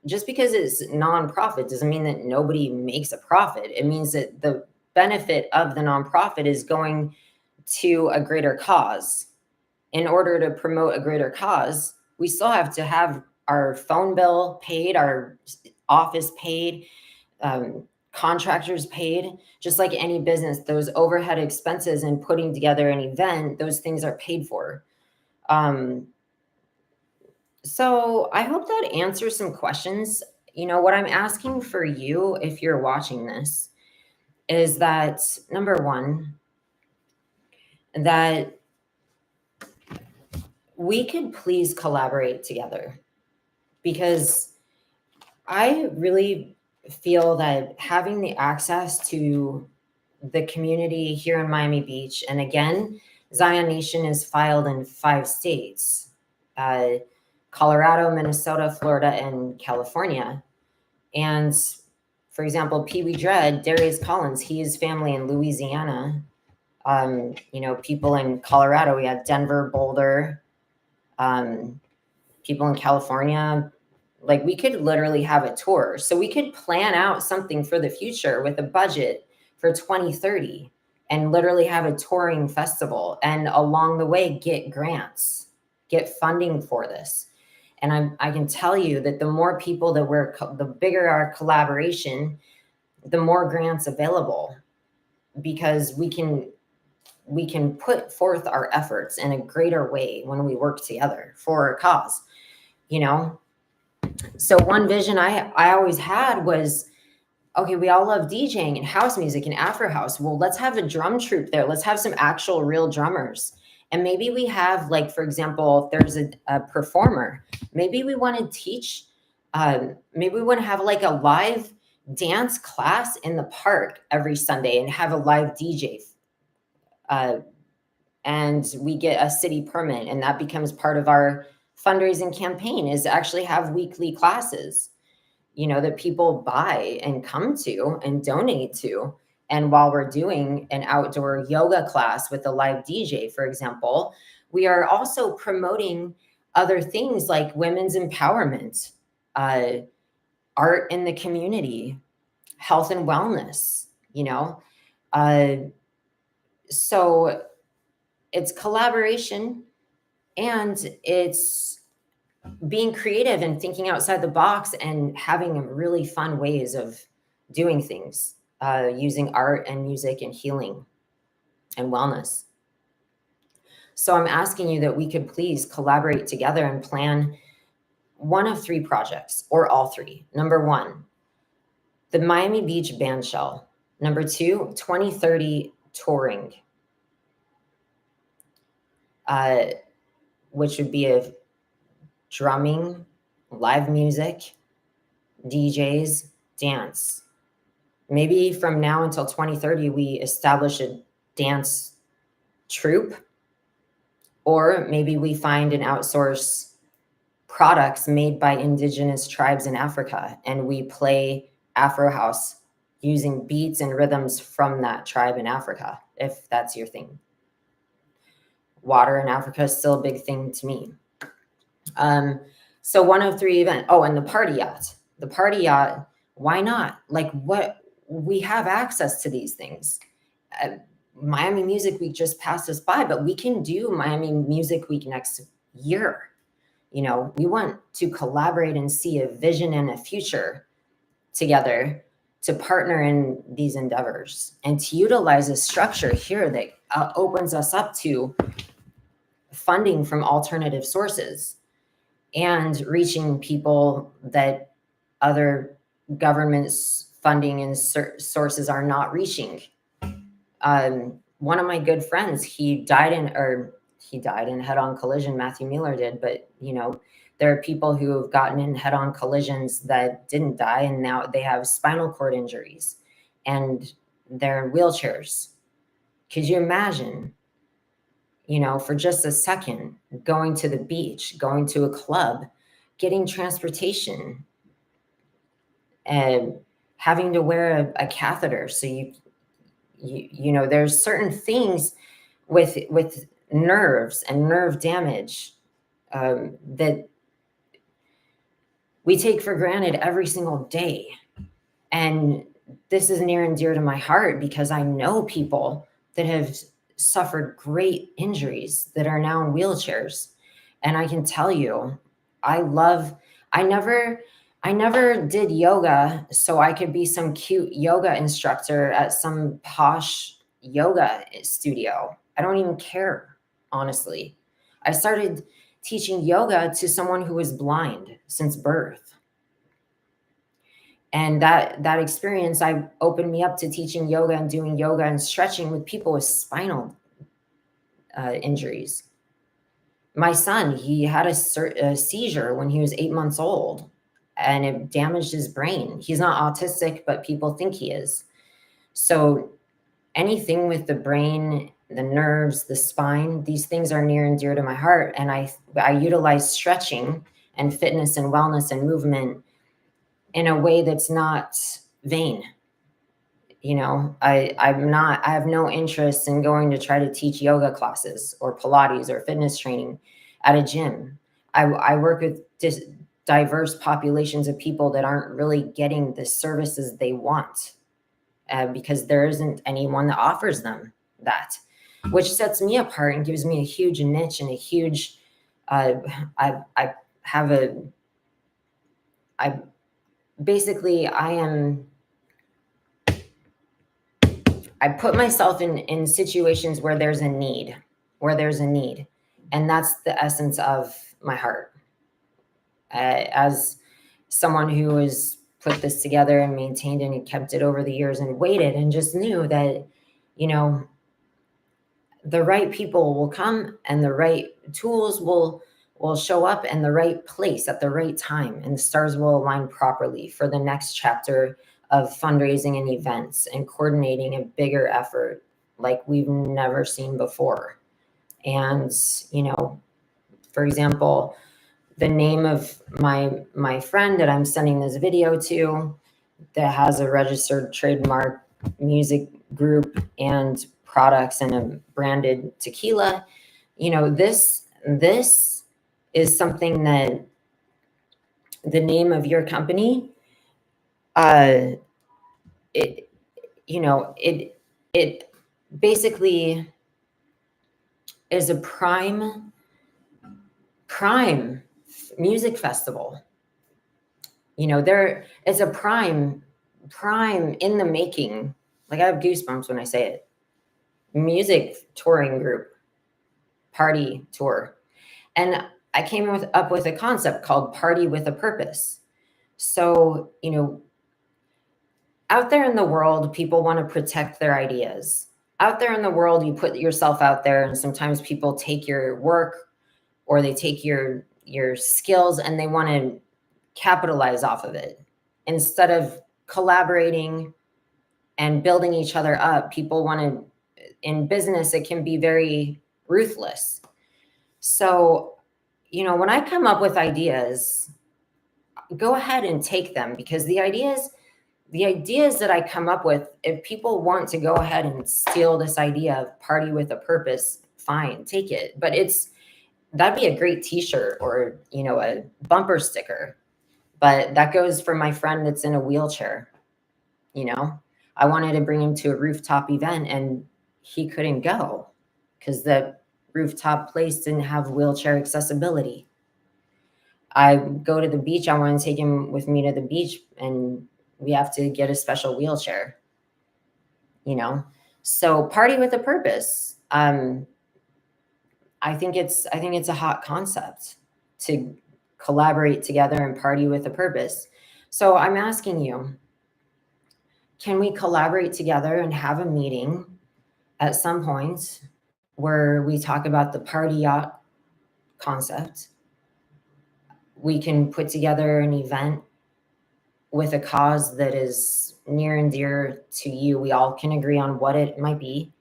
Just because it's nonprofit doesn't mean that nobody makes a profit. It means that the benefit of the nonprofit is going to a greater cause. In order to promote a greater cause, we still have to have our phone bill paid, our office paid, contractors paid. Just like any business, those overhead expenses in putting together an event, those things are paid for. So I hope that answers some questions. What I'm asking for you, if you're watching this, is that, number one, that we could please collaborate together, because I really feel that having the access to the community here in Miami Beach, and again, Zion Nation is filed in 5 states, Colorado, Minnesota, Florida, and California. And for example, Pee Wee Dread, Darius Collins, he has family in Louisiana. People in Colorado, we have Denver, Boulder, people in California. Like, we could literally have a tour. So we could plan out something for the future with a budget for 2030 and literally have a touring festival, and along the way get grants, get funding for this. And I can tell you that the more people that the bigger our collaboration, the more grants available, because we can put forth our efforts in a greater way when we work together for a cause, So one vision I always had was, okay, we all love DJing and house music and Afro house. Well, let's have a drum troupe there. Let's have some actual real drummers. And maybe we have, like, for example, if there's a performer, maybe we want to teach, maybe we want to have like a live dance class in the park every Sunday and have a live DJ. And we get a city permit, and that becomes part of our fundraising campaign, is to actually have weekly classes. that people buy and come to and donate to. And while we're doing an outdoor yoga class with a live DJ, for example, we are also promoting other things like women's empowerment, uh, art in the community, health and wellness, Uh, so it's collaboration, and it's being creative and thinking outside the box and having really fun ways of doing things, using art and music and healing and wellness. So I'm asking you that we could please collaborate together and plan one of three projects, or all three. Number one, the Miami Beach Bandshell. Number two, 2030 touring, which would be a drumming, live music, DJs, dance. Maybe from now until 2030, we establish a dance troupe, or maybe we find and outsource products made by indigenous tribes in Africa, and we play Afro house using beats and rhythms from that tribe in Africa, if that's your thing. Water in Africa is still a big thing to me. So one of three events. Oh, and the party yacht. The party yacht, why not? Like, what? We have access to these things. Miami Music Week just passed us by, but we can do Miami Music Week next year. We want to collaborate and see a vision and a future together to partner in these endeavors and to utilize a structure here that opens us up to funding from alternative sources and reaching people that other governments funding and sources are not reaching. One of my good friends, he died in head-on collision. Matthew Mueller did, but there are people who have gotten in head-on collisions that didn't die, and now they have spinal cord injuries and they're in wheelchairs. Could you imagine, for just a second, going to the beach, going to a club, getting transportation, and having to wear a catheter? So there's certain things with nerves and nerve damage that we take for granted every single day. And this is near and dear to my heart because I know people that have suffered great injuries that are now in wheelchairs. And I can tell you, I never did yoga so I could be some cute yoga instructor at some posh yoga studio. I don't even care, honestly. I started teaching yoga to someone who was blind since birth. And that experience, opened me up to teaching yoga and doing yoga and stretching with people with spinal injuries. My son, he had a seizure when he was 8 months old, and it damaged his brain. He's not autistic, but people think he is. So anything with the brain, the nerves, the spine, these things are near and dear to my heart. And I utilize stretching and fitness and wellness and movement in a way that's not vain. I have no interest in going to try to teach yoga classes or Pilates or fitness training at a gym. I work with diverse populations of people that aren't really getting the services they want because there isn't anyone that offers them that, which sets me apart and gives me a huge niche and a huge, I put myself in situations where there's a need. And that's the essence of my heart. As someone who has put this together and maintained and kept it over the years and waited and just knew that, the right people will come and the right tools will show up in the right place at the right time, and the stars will align properly for the next chapter of fundraising and events and coordinating a bigger effort like we've never seen before. And, for example, the name of my friend that I'm sending this video to that has a registered trademark music group and products and a branded tequila. This is something that the name of your company, uh, it it basically is a prime music festival. There is a prime in the making. Like, I have goosebumps when I say it. Music touring group, party tour. And I came up with a concept called Party with a Purpose. So, out there in the world, people want to protect their ideas. Out there in the world, you put yourself out there, and sometimes people take your work or they take your skills and they want to capitalize off of it. Instead of collaborating and building each other up, people want to, in business, it can be very ruthless. So, when I come up with ideas, go ahead and take them, because the ideas that I come up with, if people want to go ahead and steal this idea of Party with a Purpose, fine, take it. But that'd be a great t-shirt or, a bumper sticker. But that goes for my friend that's in a wheelchair. I wanted to bring him to a rooftop event and he couldn't go because the rooftop place didn't have wheelchair accessibility. I go to the beach. I want to take him with me to the beach, and we have to get a special wheelchair. So Party with a Purpose. I think it's a hot concept to collaborate together and party with a purpose. So I'm asking you, can we collaborate together and have a meeting at some point where we talk about the party yacht concept? We can put together an event with a cause that is near and dear to you. We all can agree on what it might be.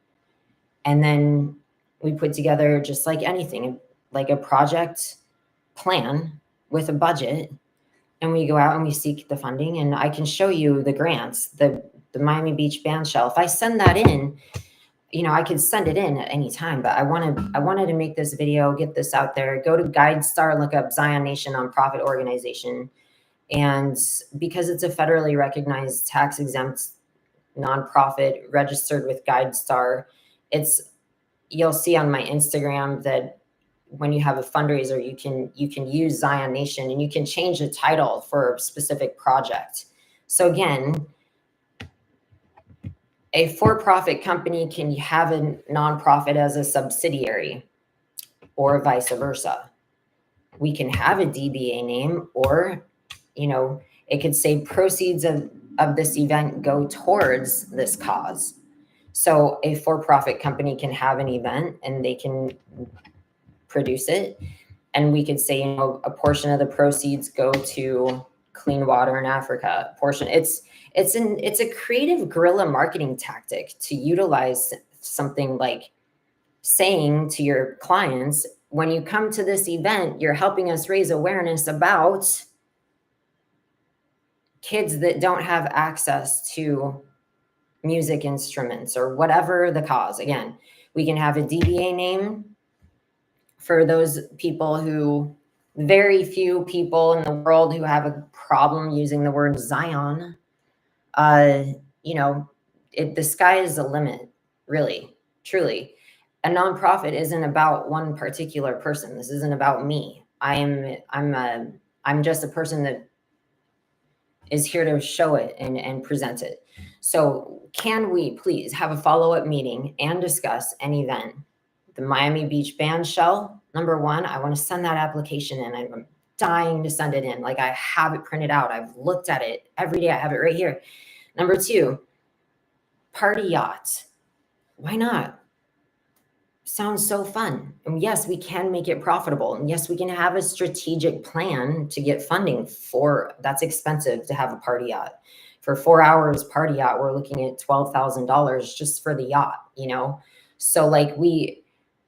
And then we put together, just like anything, like a project plan with a budget, and we go out and we seek the funding. And I can show you the grants, the Miami Beach Band Shell. If I send that in, I could send it in at any time, but I wanted to make this video, get this out there. Go to GuideStar, look up Zion Nation Nonprofit Organization. And because it's a federally recognized tax exempt nonprofit registered with GuideStar, you'll see on my Instagram that when you have a fundraiser, you can use Zion Nation, and you can change the title for a specific project. So again, a for-profit company can have a nonprofit as a subsidiary, or vice versa. We can have a DBA name, or, it could say proceeds of this event go towards this cause. So a for-profit company can have an event and they can produce it, and we could say, a portion of the proceeds go to clean water in Africa. It's a creative guerrilla marketing tactic to utilize something like saying to your clients, when you come to this event, you're helping us raise awareness about kids that don't have access to music instruments, or whatever the cause. Again, we can have a DBA name for those people who, very few people in the world who have a problem using the word Zion. The sky is the limit, really, truly. A nonprofit isn't about one particular person. This isn't about me. I'm just a person that is here to show it and present it. So can we please have a follow-up meeting and discuss an event? The Miami Beach Band Shell, number one, I want to send that application in. I'm dying to send it in. Like, I have it printed out. I've looked at it every day. I have it right here. Number two, party yacht. Why not? Sounds so fun. And yes, we can make it profitable. And yes, we can have a strategic plan to get funding that's expensive to have a party yacht. For 4 hours party yacht, we're looking at $12,000 just for the yacht, So like we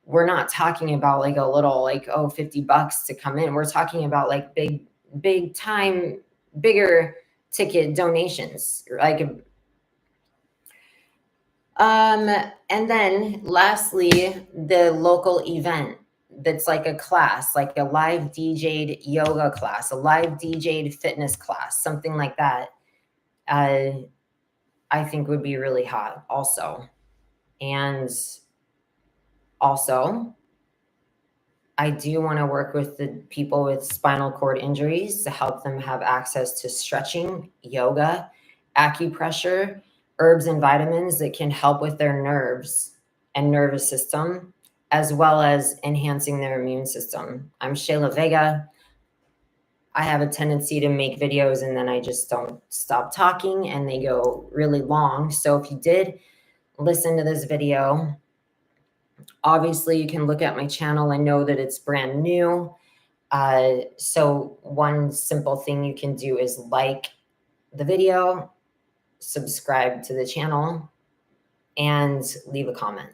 we're not talking about like a little like, oh, $50 to come in. We're talking about like big time, bigger ticket donations. Like and then lastly, the local event that's like a class, like a live DJ'd yoga class, a live DJ'd fitness class, something like that. I think would be really hot also. And also, I do want to work with the people with spinal cord injuries to help them have access to stretching, yoga, acupressure, herbs and vitamins that can help with their nerves and nervous system, as well as enhancing their immune system. I'm Shayla Vega. I have a tendency to make videos and then I just don't stop talking and they go really long. So if you did listen to this video, obviously you can look at my channel and know that it's brand new. So one simple thing you can do is like the video, subscribe to the channel, and leave a comment.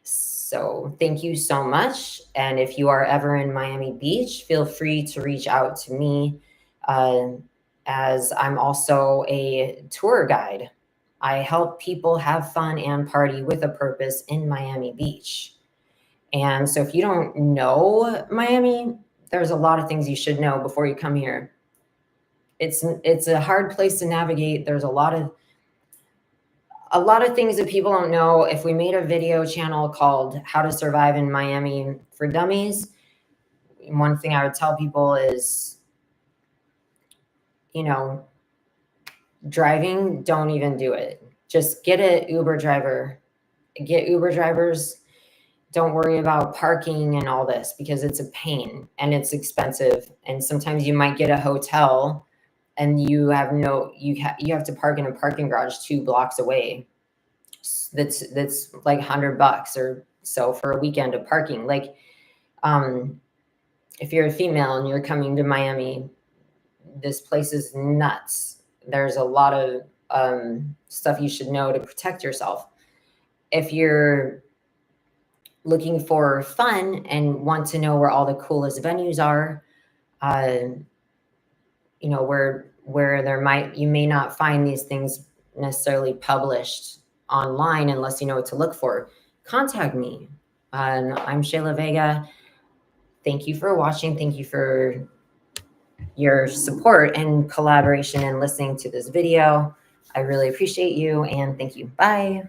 So thank you so much. And if you are ever in Miami Beach, feel free to reach out to me, as I'm also a tour guide. I help people have fun and party with a purpose in Miami Beach. And so if you don't know Miami, there's a lot of things you should know before you come here. It's a hard place to navigate. There's a lot of things that people don't know. If we made a video channel called How to Survive in Miami for Dummies, one thing I would tell people is, driving, don't even do it. Just get an Uber driver. Get Uber drivers. Don't worry about parking and all this because it's a pain and it's expensive. And sometimes you might get a hotel and you have to park in a parking garage 2 blocks away. That's like $100 or so for a weekend of parking. Like, if you're a female and you're coming to Miami, this place is nuts. There's a lot of stuff you should know to protect yourself. If you're looking for fun and want to know where all the coolest venues are, where you may not find these things necessarily published online unless you know what to look for, contact me. I'm Shayla Vega. Thank you for watching. Thank you for your support and collaboration and listening to this video. I really appreciate you and thank you. Bye.